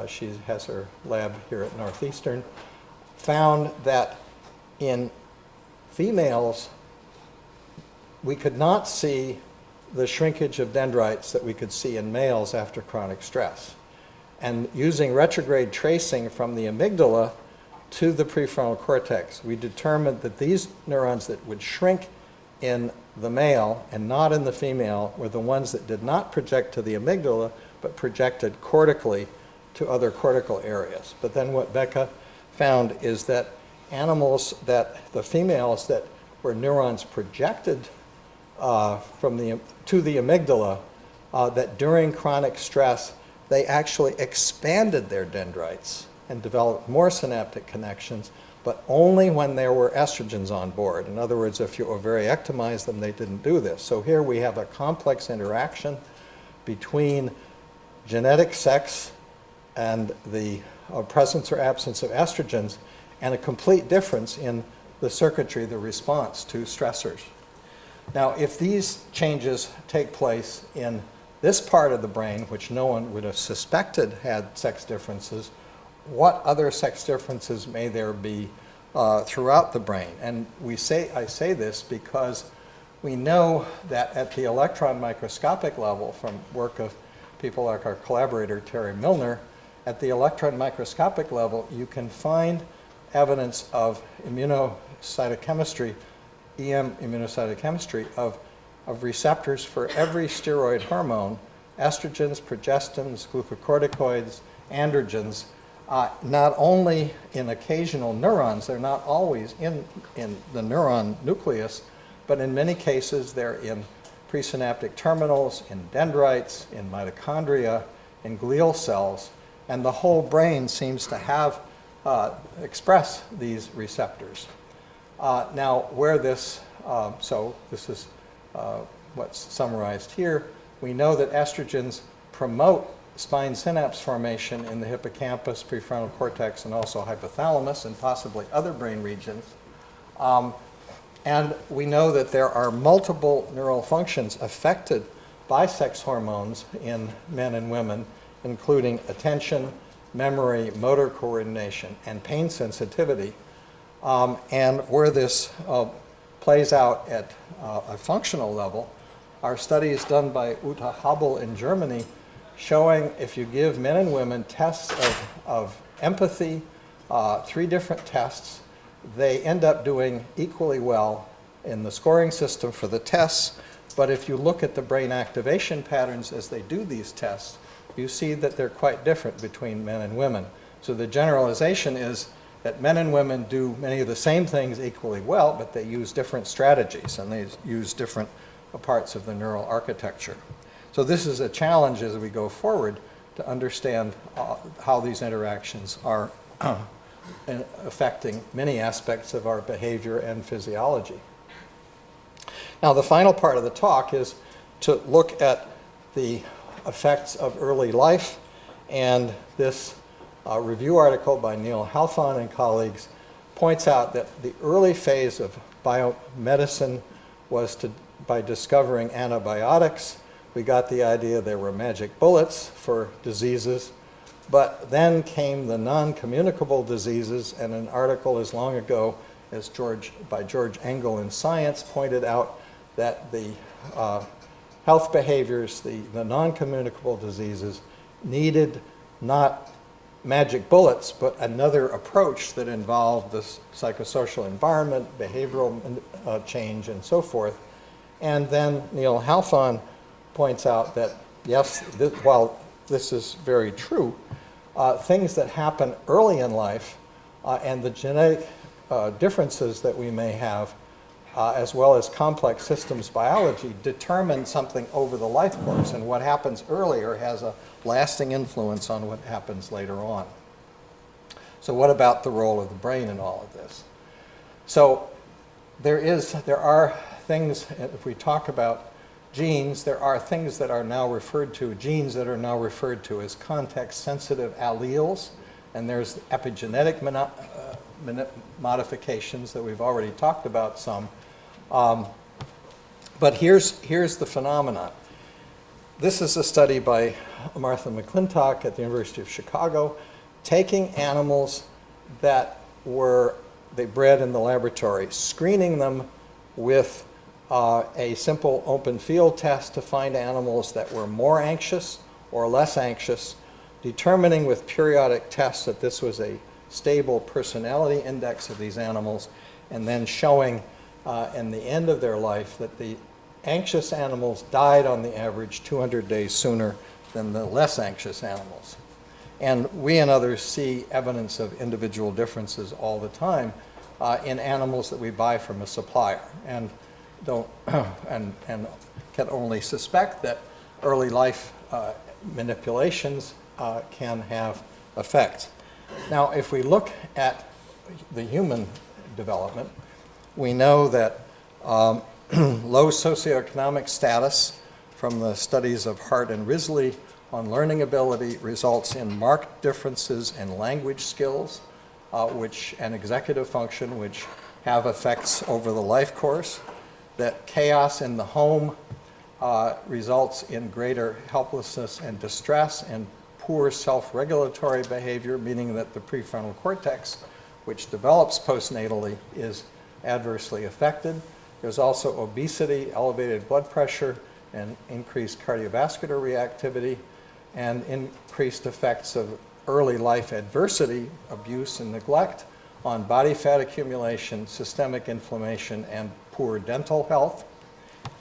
she has her lab here at Northeastern, found that in females, we could not see the shrinkage of dendrites that we could see in males after chronic stress. And using retrograde tracing from the amygdala to the prefrontal cortex, we determined that these neurons that would shrink in the male and not in the female were the ones that did not project to the amygdala, but projected cortically to other cortical areas. But then what Becca found is that animals, that the females that were neurons projected to the amygdala, that during chronic stress, they actually expanded their dendrites and developed more synaptic connections, but only when there were estrogens on board. In other words, if you ovariectomized them, they didn't do this. So here we have a complex interaction between genetic sex and the presence or absence of estrogens, and a complete difference in the circuitry, the response to stressors. Now, if these changes take place in this part of the brain, which no one would have suspected had sex differences, what other sex differences may there be throughout the brain? And I say this because we know that at the electron microscopic level, from work of people like our collaborator Terry Milner, at the electron microscopic level, you can find evidence of immunocytochemistry, EM immunocytochemistry, of receptors for every steroid hormone, estrogens, progestins, glucocorticoids, androgens, not only in occasional neurons, they're not always in the neuron nucleus, but in many cases they're in presynaptic terminals, in dendrites, in mitochondria, in glial cells, and the whole brain seems to have express these receptors. Now, where this, so this is what's summarized here. We know that estrogens promote spine synapse formation in the hippocampus, prefrontal cortex, and also hypothalamus, and possibly other brain regions. And we know that there are multiple neural functions affected by sex hormones in men and women, including attention, memory, motor coordination, and pain sensitivity. And where this plays out at a functional level are studies done by Uta Habel in Germany showing if you give men and women tests of empathy, 3 different tests, they end up doing equally well in the scoring system for the tests. But if you look at the brain activation patterns as they do these tests, you see that they're quite different between men and women. So the generalization is that men and women do many of the same things equally well, but they use different strategies and they use different parts of the neural architecture. So this is a challenge as we go forward to understand how these interactions are affecting many aspects of our behavior and physiology. Now, the final part of the talk is to look at the effects of early life, and this review article by Neil Halfon and colleagues points out that the early phase of biomedicine was by discovering antibiotics. We got the idea there were magic bullets for diseases, but then came the non-communicable diseases, and an article as long ago as by George Engel in Science pointed out that the health behaviors, the non-communicable diseases, needed not magic bullets, but another approach that involved the psychosocial environment, behavioral change, and so forth. And then Neil Halfon points out that, yes, while this is very true, things that happen early in life and the genetic differences that we may have, as well as complex systems biology, determine something over the life course. And what happens earlier has a lasting influence on what happens later on. So what about the role of the brain in all of this? So there are things, if we talk about genes, there are things that are now referred to, genes that are now referred to as context-sensitive alleles, and there's epigenetic modifications that we've already talked about some. But here's the phenomenon. This is a study by Martha McClintock at the University of Chicago, taking animals that they bred in the laboratory, screening them with a simple open field test to find animals that were more anxious or less anxious, determining with periodic tests that this was a stable personality index of these animals, and then showing in the end of their life that the anxious animals died on the average 200 days sooner than the less anxious animals. And we and others see evidence of individual differences all the time in animals that we buy from a supplier, and and can only suspect that early life manipulations can have effects. Now, if we look at the human development, we know that low socioeconomic status from the studies of Hart and Risley on learning ability results in marked differences in language skills and executive function, which have effects over the life course. That chaos in the home results in greater helplessness and distress and poor self-regulatory behavior, meaning that the prefrontal cortex, which develops postnatally, is adversely affected. There's also obesity, elevated blood pressure, and increased cardiovascular reactivity, and increased effects of early life adversity, abuse and neglect, on body fat accumulation, systemic inflammation, and poor dental health.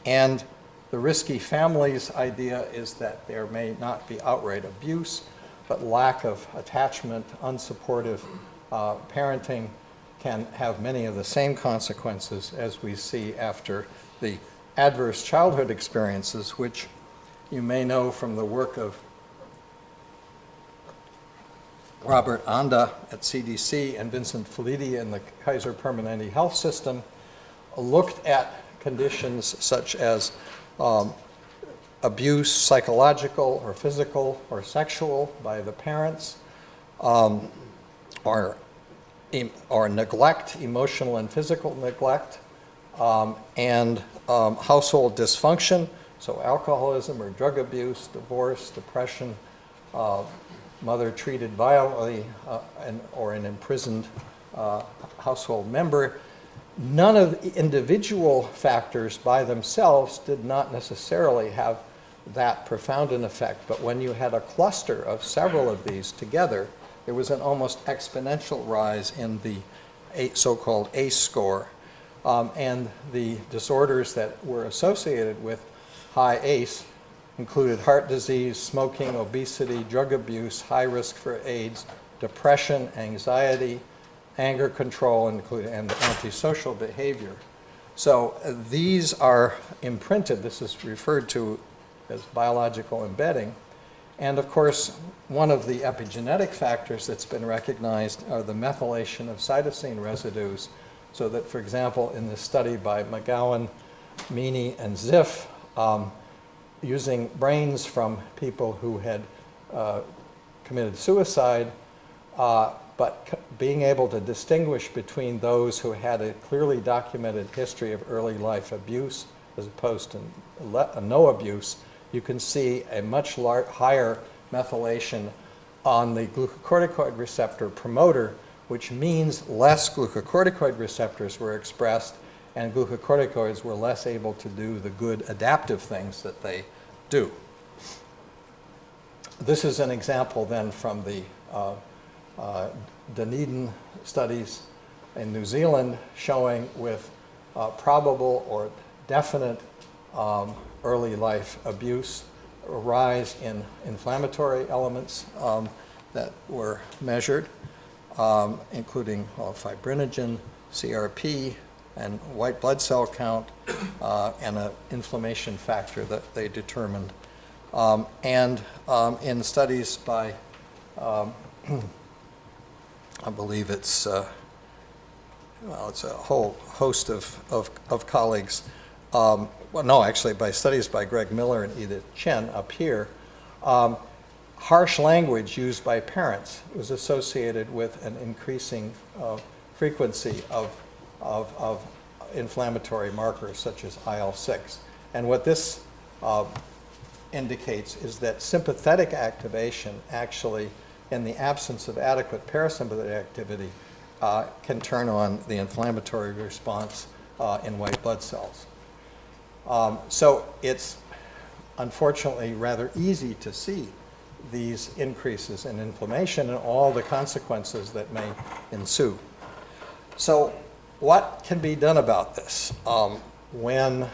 And the risky families idea is that there may not be outright abuse, but lack of attachment, unsupportive parenting can have many of the same consequences as we see after the adverse childhood experiences, which you may know from the work of Robert Anda at CDC and Vincent Felitti in the Kaiser Permanente Health System, looked at conditions such as abuse, psychological or physical or sexual, by the parents, or neglect, emotional and physical neglect, and household dysfunction, so alcoholism or drug abuse, divorce, depression, mother treated violently or an imprisoned household member. None of the individual factors by themselves did not necessarily have that profound an effect, but when you had a cluster of several of these together, there was an almost exponential rise in the so-called ACE score. And the disorders that were associated with high ACE included heart disease, smoking, obesity, drug abuse, high risk for AIDS, depression, anxiety, anger control, and antisocial behavior. So these are imprinted. This is referred to as biological embedding. And of course, one of the epigenetic factors that's been recognized are the methylation of cytosine residues. So that, for example, in this study by McEwen, Meany, and Ziff, using brains from people who had committed suicide, but being able to distinguish between those who had a clearly documented history of early life abuse as opposed to no abuse, you can see a much higher methylation on the glucocorticoid receptor promoter, which means less glucocorticoid receptors were expressed and glucocorticoids were less able to do the good adaptive things that they do. This is an example then from the Dunedin studies in New Zealand showing with probable or definite early life abuse, a rise in inflammatory elements that were measured, including fibrinogen, CRP, and white blood cell count, and an inflammation factor that they determined. And in studies by I believe it's it's a whole host of colleagues. Well, no, actually, by studies by Greg Miller and Edith Chen up here, harsh language used by parents was associated with an increasing frequency of inflammatory markers such as IL-6. And what this indicates is that sympathetic activation actually, in the absence of adequate parasympathetic activity, can turn on the inflammatory response in white blood cells. So it's unfortunately rather easy to see these increases in inflammation and all the consequences that may ensue. So what can be done about this when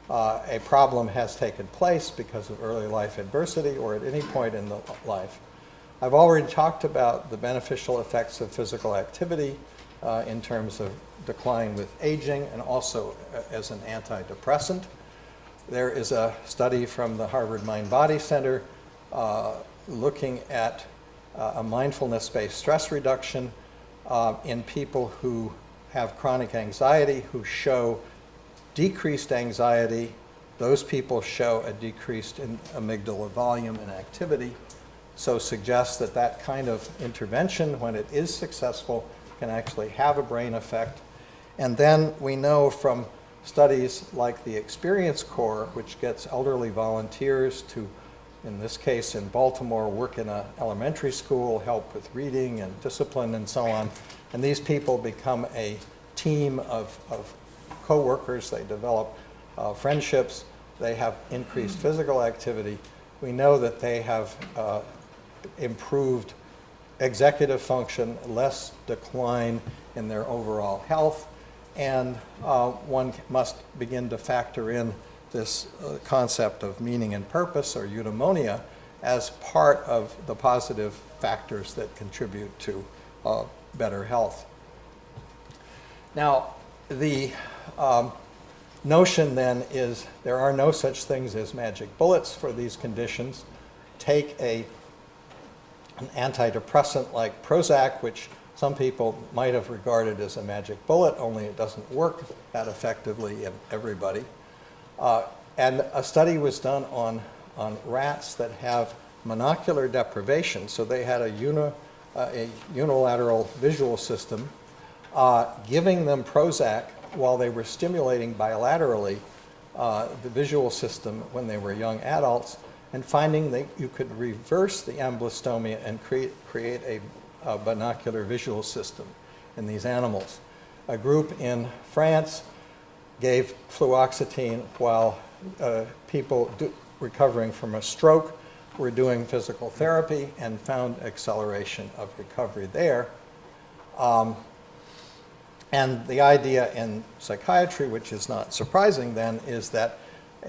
a problem has taken place because of early life adversity or at any point in the life? I've already talked about the beneficial effects of physical activity in terms of decline with aging and also as an antidepressant. There is a study from the Harvard Mind-Body Center looking at a mindfulness-based stress reduction in people who have chronic anxiety, who show decreased anxiety. Those people show a decreased in amygdala volume and activity. So suggests that that kind of intervention, when it is successful, can actually have a brain effect. And then we know from studies like the Experience Corps, which gets elderly volunteers to, in this case in Baltimore, work in an elementary school, help with reading and discipline and so on. And these people become a team of co-workers. They develop friendships. They have increased physical activity. We know that they have improved executive function, less decline in their overall health, and one must begin to factor in this concept of meaning and purpose, or eudaimonia, as part of the positive factors that contribute to better health. Now, the notion then is there are no such things as magic bullets for these conditions. Take an antidepressant like Prozac, which some people might have regarded as a magic bullet, only it doesn't work that effectively in everybody. And a study was done on rats that have monocular deprivation, so they had a unilateral visual system, giving them Prozac while they were stimulating bilaterally the visual system when they were young adults, and finding that you could reverse the emblystomia and create a binocular visual system in these animals. A group in France gave fluoxetine while people recovering from a stroke were doing physical therapy and found acceleration of recovery there. And the idea in psychiatry, which is not surprising then, is that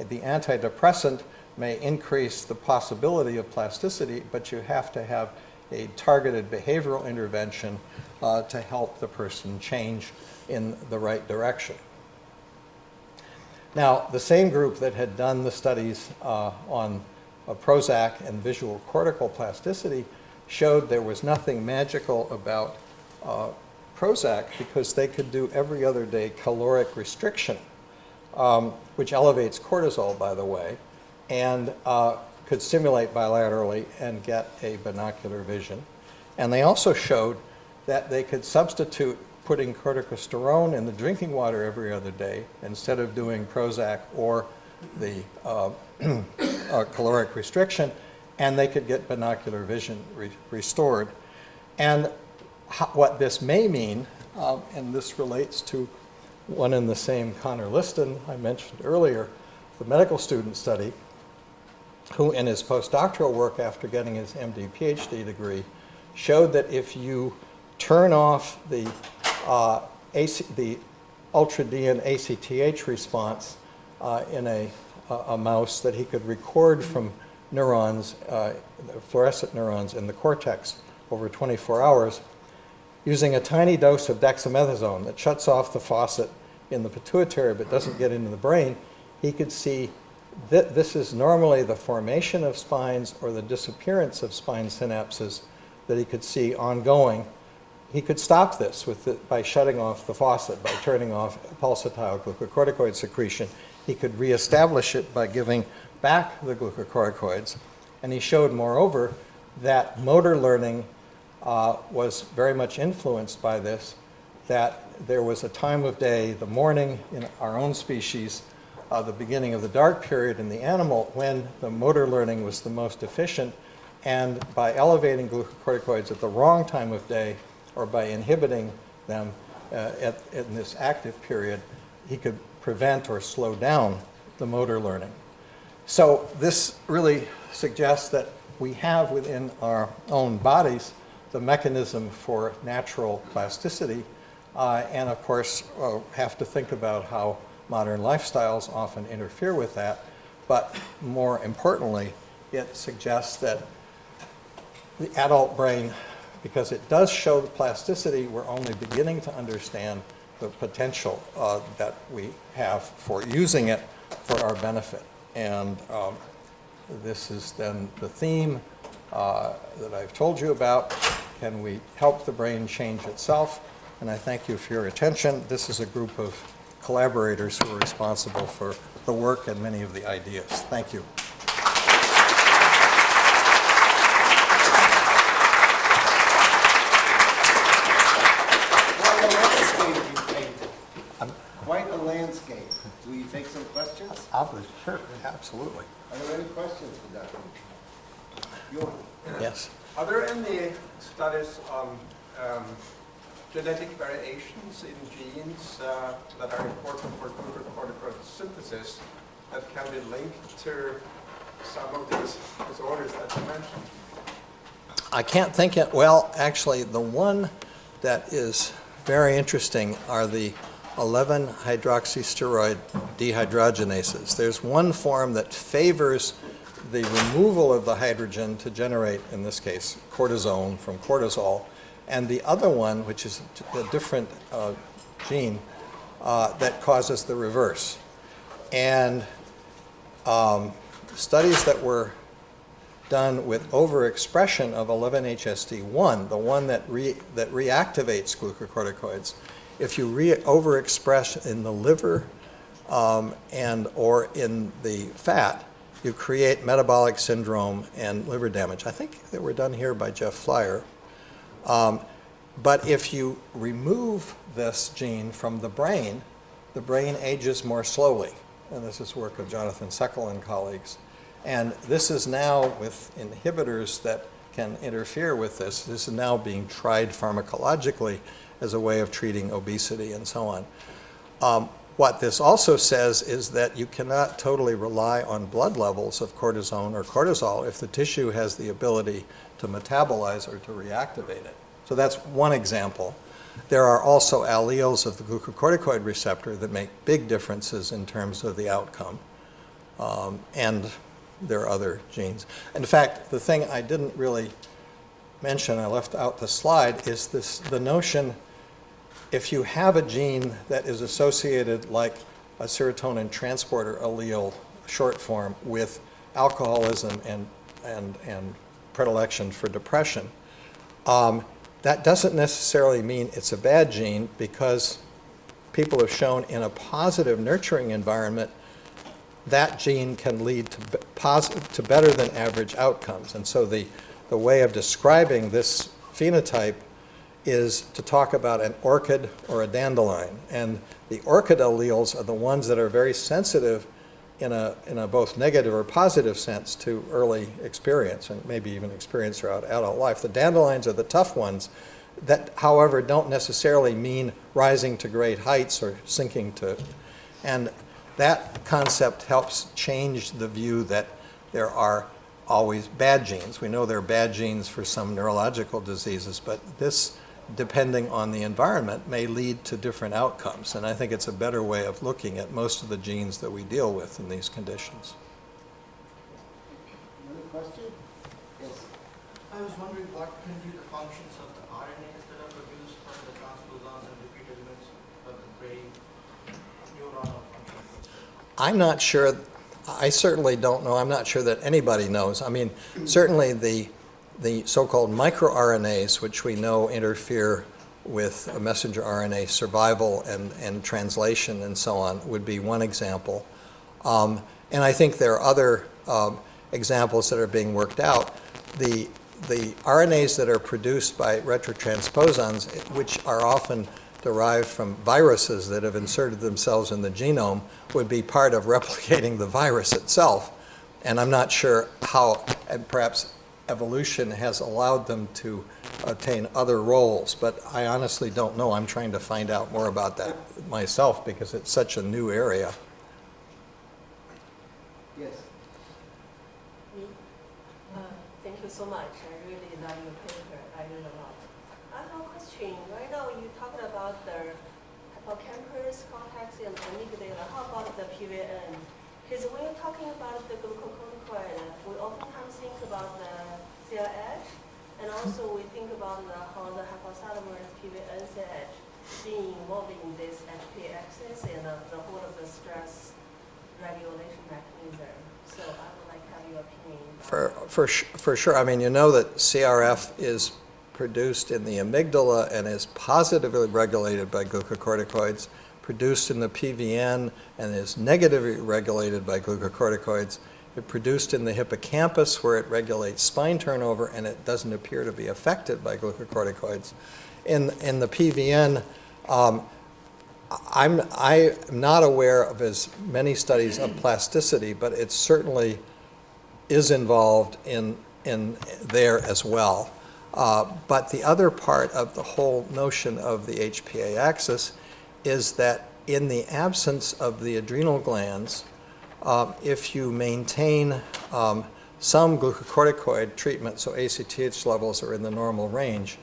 the antidepressant may increase the possibility of plasticity, but you have to have a targeted behavioral intervention to help the person change in the right direction. Now, the same group that had done the studies on Prozac and visual cortical plasticity showed there was nothing magical about Prozac because they could do every other day caloric restriction, which elevates cortisol, by the way, and could stimulate bilaterally and get a binocular vision. And they also showed that they could substitute putting corticosterone in the drinking water every other day instead of doing Prozac or the caloric restriction, and they could get binocular vision restored. And what this may mean, and this relates to one and the same Connor Liston I mentioned earlier, the medical student study, who in his postdoctoral work after getting his MD PhD degree showed that if you turn off the ultra-D and ACTH response in a mouse, that he could record from neurons, fluorescent neurons in the cortex over 24 hours using a tiny dose of dexamethasone that shuts off the faucet in the pituitary but doesn't get into the brain. He could see that this is normally the formation of spines or the disappearance of spine synapses that he could see ongoing. He could stop this by shutting off the faucet, by turning off pulsatile glucocorticoid secretion. He could reestablish it by giving back the glucocorticoids. And he showed, moreover, that motor learning was very much influenced by this, that there was a time of day, the morning in our own species, the beginning of the dark period in the animal, when the motor learning was the most efficient. And by elevating glucocorticoids at the wrong time of day, or by inhibiting them in this active period, he could prevent or slow down the motor learning. So this really suggests that we have within our own bodies the mechanism for natural plasticity, and of course have to think about how modern lifestyles often interfere with that. But more importantly, it suggests that the adult brain, because it does show the plasticity, we're only beginning to understand the potential that we have for using it for our benefit. And this is then the theme that I've told you about. Can we help the brain change itself? And I thank you for your attention. This is a group of collaborators who are responsible for the work and many of the ideas. Thank you. Quite a landscape. Will you take some questions? Sure, absolutely. Are there any questions for Dr. Bjorn? Yes. Are there any studies on genetic variations in genes that are important for glucocorticoid synthesis that can be linked to some of these disorders that you mentioned? I can't think it. Well, actually, the one that is very interesting are the 11-hydroxysteroid dehydrogenases. There's one form that favors the removal of the hydrogen to generate, in this case, cortisone from cortisol, and the other one, which is a different gene, that causes the reverse. And studies that were done with overexpression of 11-HSD1, the one that reactivates glucocorticoids, if you overexpress in the liver and or in the fat, you create metabolic syndrome and liver damage. I think they were done here by Jeff Flyer. But if you remove this gene from the brain ages more slowly. And this is work of Jonathan Seckel and colleagues. And this is now with inhibitors that can interfere with this. This is now being tried pharmacologically as a way of treating obesity and so on. What this also says is that you cannot totally rely on blood levels of cortisone or cortisol if the tissue has the ability to metabolize or to reactivate it. So that's one example. There are also alleles of the glucocorticoid receptor that make big differences in terms of the outcome. And there are other genes. In fact, the thing I didn't really mention, I left out the slide, is the notion, if you have a gene that is associated like a serotonin transporter allele, short form, with alcoholism and predilection for depression, that doesn't necessarily mean it's a bad gene, because people have shown in a positive nurturing environment that gene can lead to better than average outcomes. And so the way of describing this phenotype is to talk about an orchid or a dandelion. And the orchid alleles are the ones that are very sensitive in a both negative or positive sense to early experience, and maybe even experience throughout adult life. The dandelions are the tough ones that, however, don't necessarily mean rising to great heights or sinking to, and that concept helps change the view that there are always bad genes. We know there are bad genes for some neurological diseases, but this, depending on the environment, may lead to different outcomes. And I think it's a better way of looking at most of the genes that we deal with in these conditions. Another question? Yes. I was wondering what can be the functions of the RNAs that are produced from the transposons and repeat elements of the brain neuronal function. I'm not sure, I certainly don't know, I'm not sure that anybody knows. I mean, certainly the so-called microRNAs, which we know interfere with a messenger RNA survival and translation and so on, would be one example. And I think there are other examples that are being worked out. The RNAs that are produced by retrotransposons, which are often derived from viruses that have inserted themselves in the genome, would be part of replicating the virus itself. And I'm not sure how, and perhaps evolution has allowed them to attain other roles, but I honestly don't know. I'm trying to find out more about that myself because it's such a new area. Yes. Thank you so much. I really love your paper. I learned a lot. I have a question. Right now, you talked about the hippocampus, cortex, and amygdala. How about the PVN? Because when you're talking about the glucocorticoid, we oftentimes think about the CLH, and also we think about how the hypothalamus PVN edge being involved in this HPA axis and the whole of the stress regulation mechanism. So I would like to have your opinion. For sure. I mean, you know that CRF is produced in the amygdala and is positively regulated by glucocorticoids, produced in the PVN and is negatively regulated by glucocorticoids. It produced in the hippocampus where it regulates spine turnover, and it doesn't appear to be affected by glucocorticoids. In the PVN, I'm not aware of as many studies of plasticity, but it certainly is involved in there as well. But the other part of the whole notion of the HPA axis is that in the absence of the adrenal glands, if you maintain some glucocorticoid treatment, so ACTH levels are in the normal range,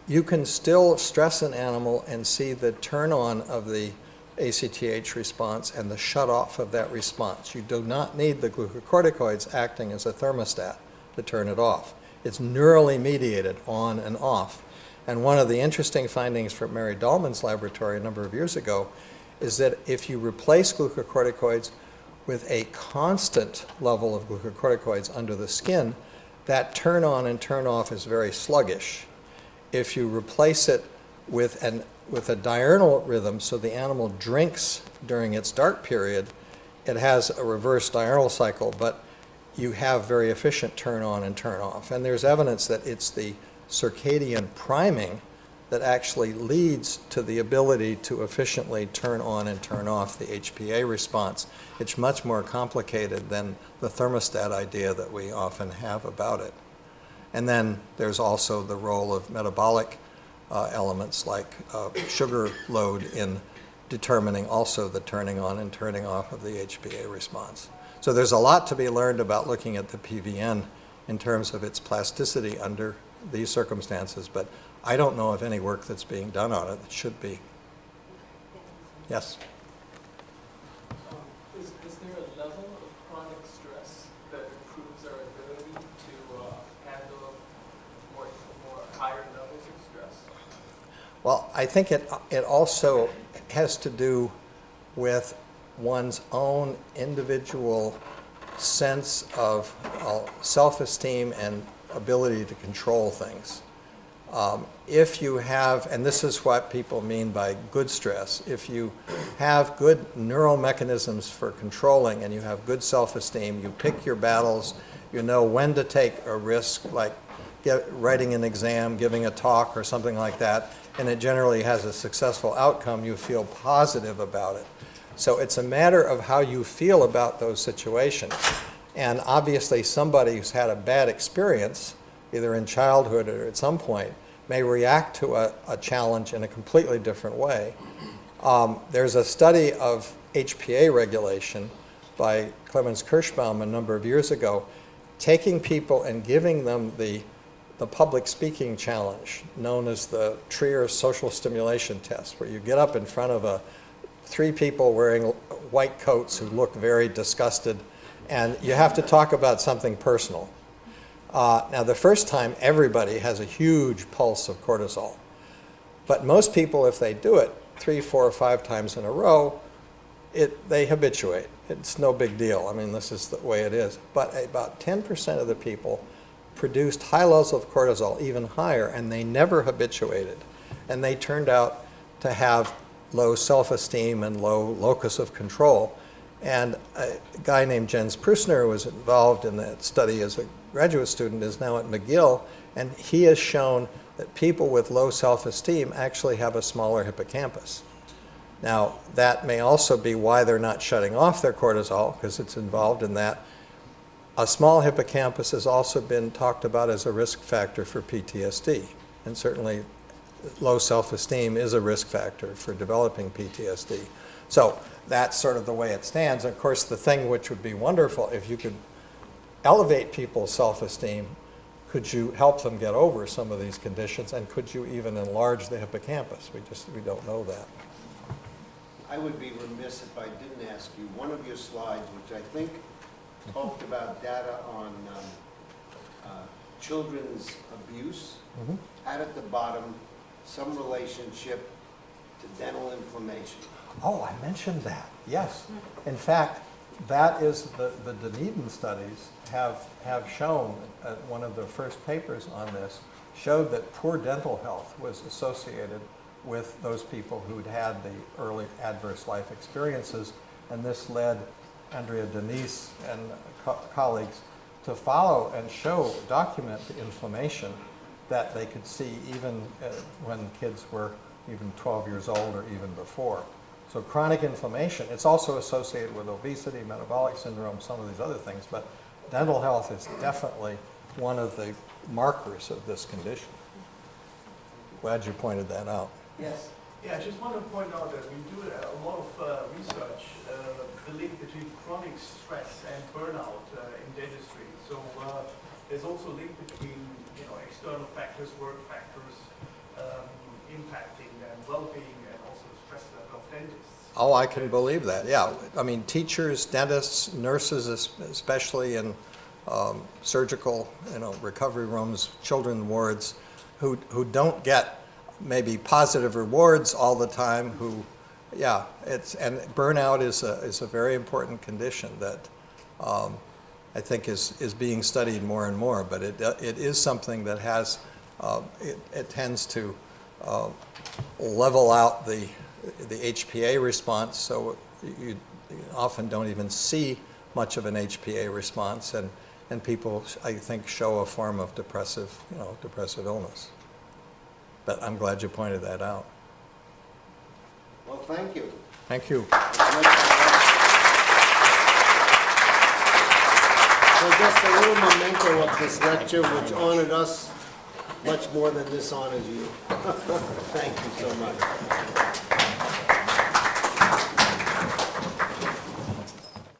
you can still stress an animal and see the turn on of the ACTH response and the shut off of that response. You do not need the glucocorticoids acting as a thermostat to turn it off. It's neurally mediated on and off. And one of the interesting findings from Mary Dahlman's laboratory a number of years ago is that if you replace glucocorticoids with a constant level of glucocorticoids under the skin, that turn on and turn off is very sluggish. If you replace it with a diurnal rhythm, so the animal drinks during its dark period, it has a reverse diurnal cycle, but you have very efficient turn on and turn off. And there's evidence that it's the circadian priming that actually leads to the ability to efficiently turn on and turn off the HPA response. It's much more complicated than the thermostat idea that we often have about it. And then there's also the role of metabolic elements like sugar load in determining also the turning on and turning off of the HPA response. So there's a lot to be learned about looking at the PVN in terms of its plasticity under these circumstances, but I don't know of any work that's being done on it that should be. Yes? Is there a level of chronic stress that improves our ability to handle more higher levels of stress? Well, I think it also has to do with one's own individual sense of self-esteem and ability to control things. If you have, and this is what people mean by good stress, if you have good neural mechanisms for controlling and you have good self-esteem, you pick your battles, you know when to take a risk, like writing an exam, giving a talk or something like that, and it generally has a successful outcome, you feel positive about it. So it's a matter of how you feel about those situations. And obviously somebody who's had a bad experience, either in childhood or at some point, may react to a challenge in a completely different way. There's a study of HPA regulation by Clemens Kirschbaum a number of years ago, taking people and giving them the public speaking challenge, known as the Trier social stimulation test, where you get up in front of 3 people wearing white coats who look very disgusted, and you have to talk about something personal. Now, the first time, everybody has a huge pulse of cortisol. But most people, if they do it 3, 4, or 5 times in a row, they habituate. It's no big deal. I mean, this is the way it is. But about 10% of the people produced high levels of cortisol, even higher, and they never habituated. And they turned out to have low self-esteem and low locus of control. And a guy named Jens Prusner, who was involved in that study as a graduate student, is now at McGill, and he has shown that people with low self-esteem actually have a smaller hippocampus. Now, that may also be why they're not shutting off their cortisol, because it's involved in that. A small hippocampus has also been talked about as a risk factor for PTSD, and certainly low self-esteem is a risk factor for developing PTSD. So that's sort of the way it stands. Of course, the thing which would be wonderful, if you could elevate people's self-esteem, could you help them get over some of these conditions, and could you even enlarge the hippocampus? We don't know that. I would be remiss if I didn't ask you, one of your slides, which I think talked about data on children's abuse, had at the bottom some relationship to dental inflammation. Oh, I mentioned that, yes. In fact, that is the Dunedin studies have shown, one of the first papers on this, showed that poor dental health was associated with those people who'd had the early adverse life experiences, and this led Andrea Denise and colleagues to follow and document the inflammation that they could see even when kids were even 12 years old or even before. So chronic inflammation, it's also associated with obesity, metabolic syndrome, some of these other things, but dental health is definitely one of the markers of this condition. Glad you pointed that out. Yes. Yeah, I just want to point out that we do a lot of research, the link between chronic stress and burnout in dentistry. So there's also a link between external factors, work factors, impacting well-being and also stress level of dentists. Oh, I can believe that, yeah. I mean, teachers, dentists, nurses, especially in surgical, recovery rooms, children's wards, who don't get maybe positive rewards all the time, and burnout is a very important condition that I think is being studied more and more, but it is something that has, it tends to level out the HPA response, so you often don't even see much of an HPA response, and people, I think, show a form of depressive illness. But I'm glad you pointed that out. Well, thank you. Thank you. So just a little memento of this lecture, which honored us much more than this honors you. Thank you so much.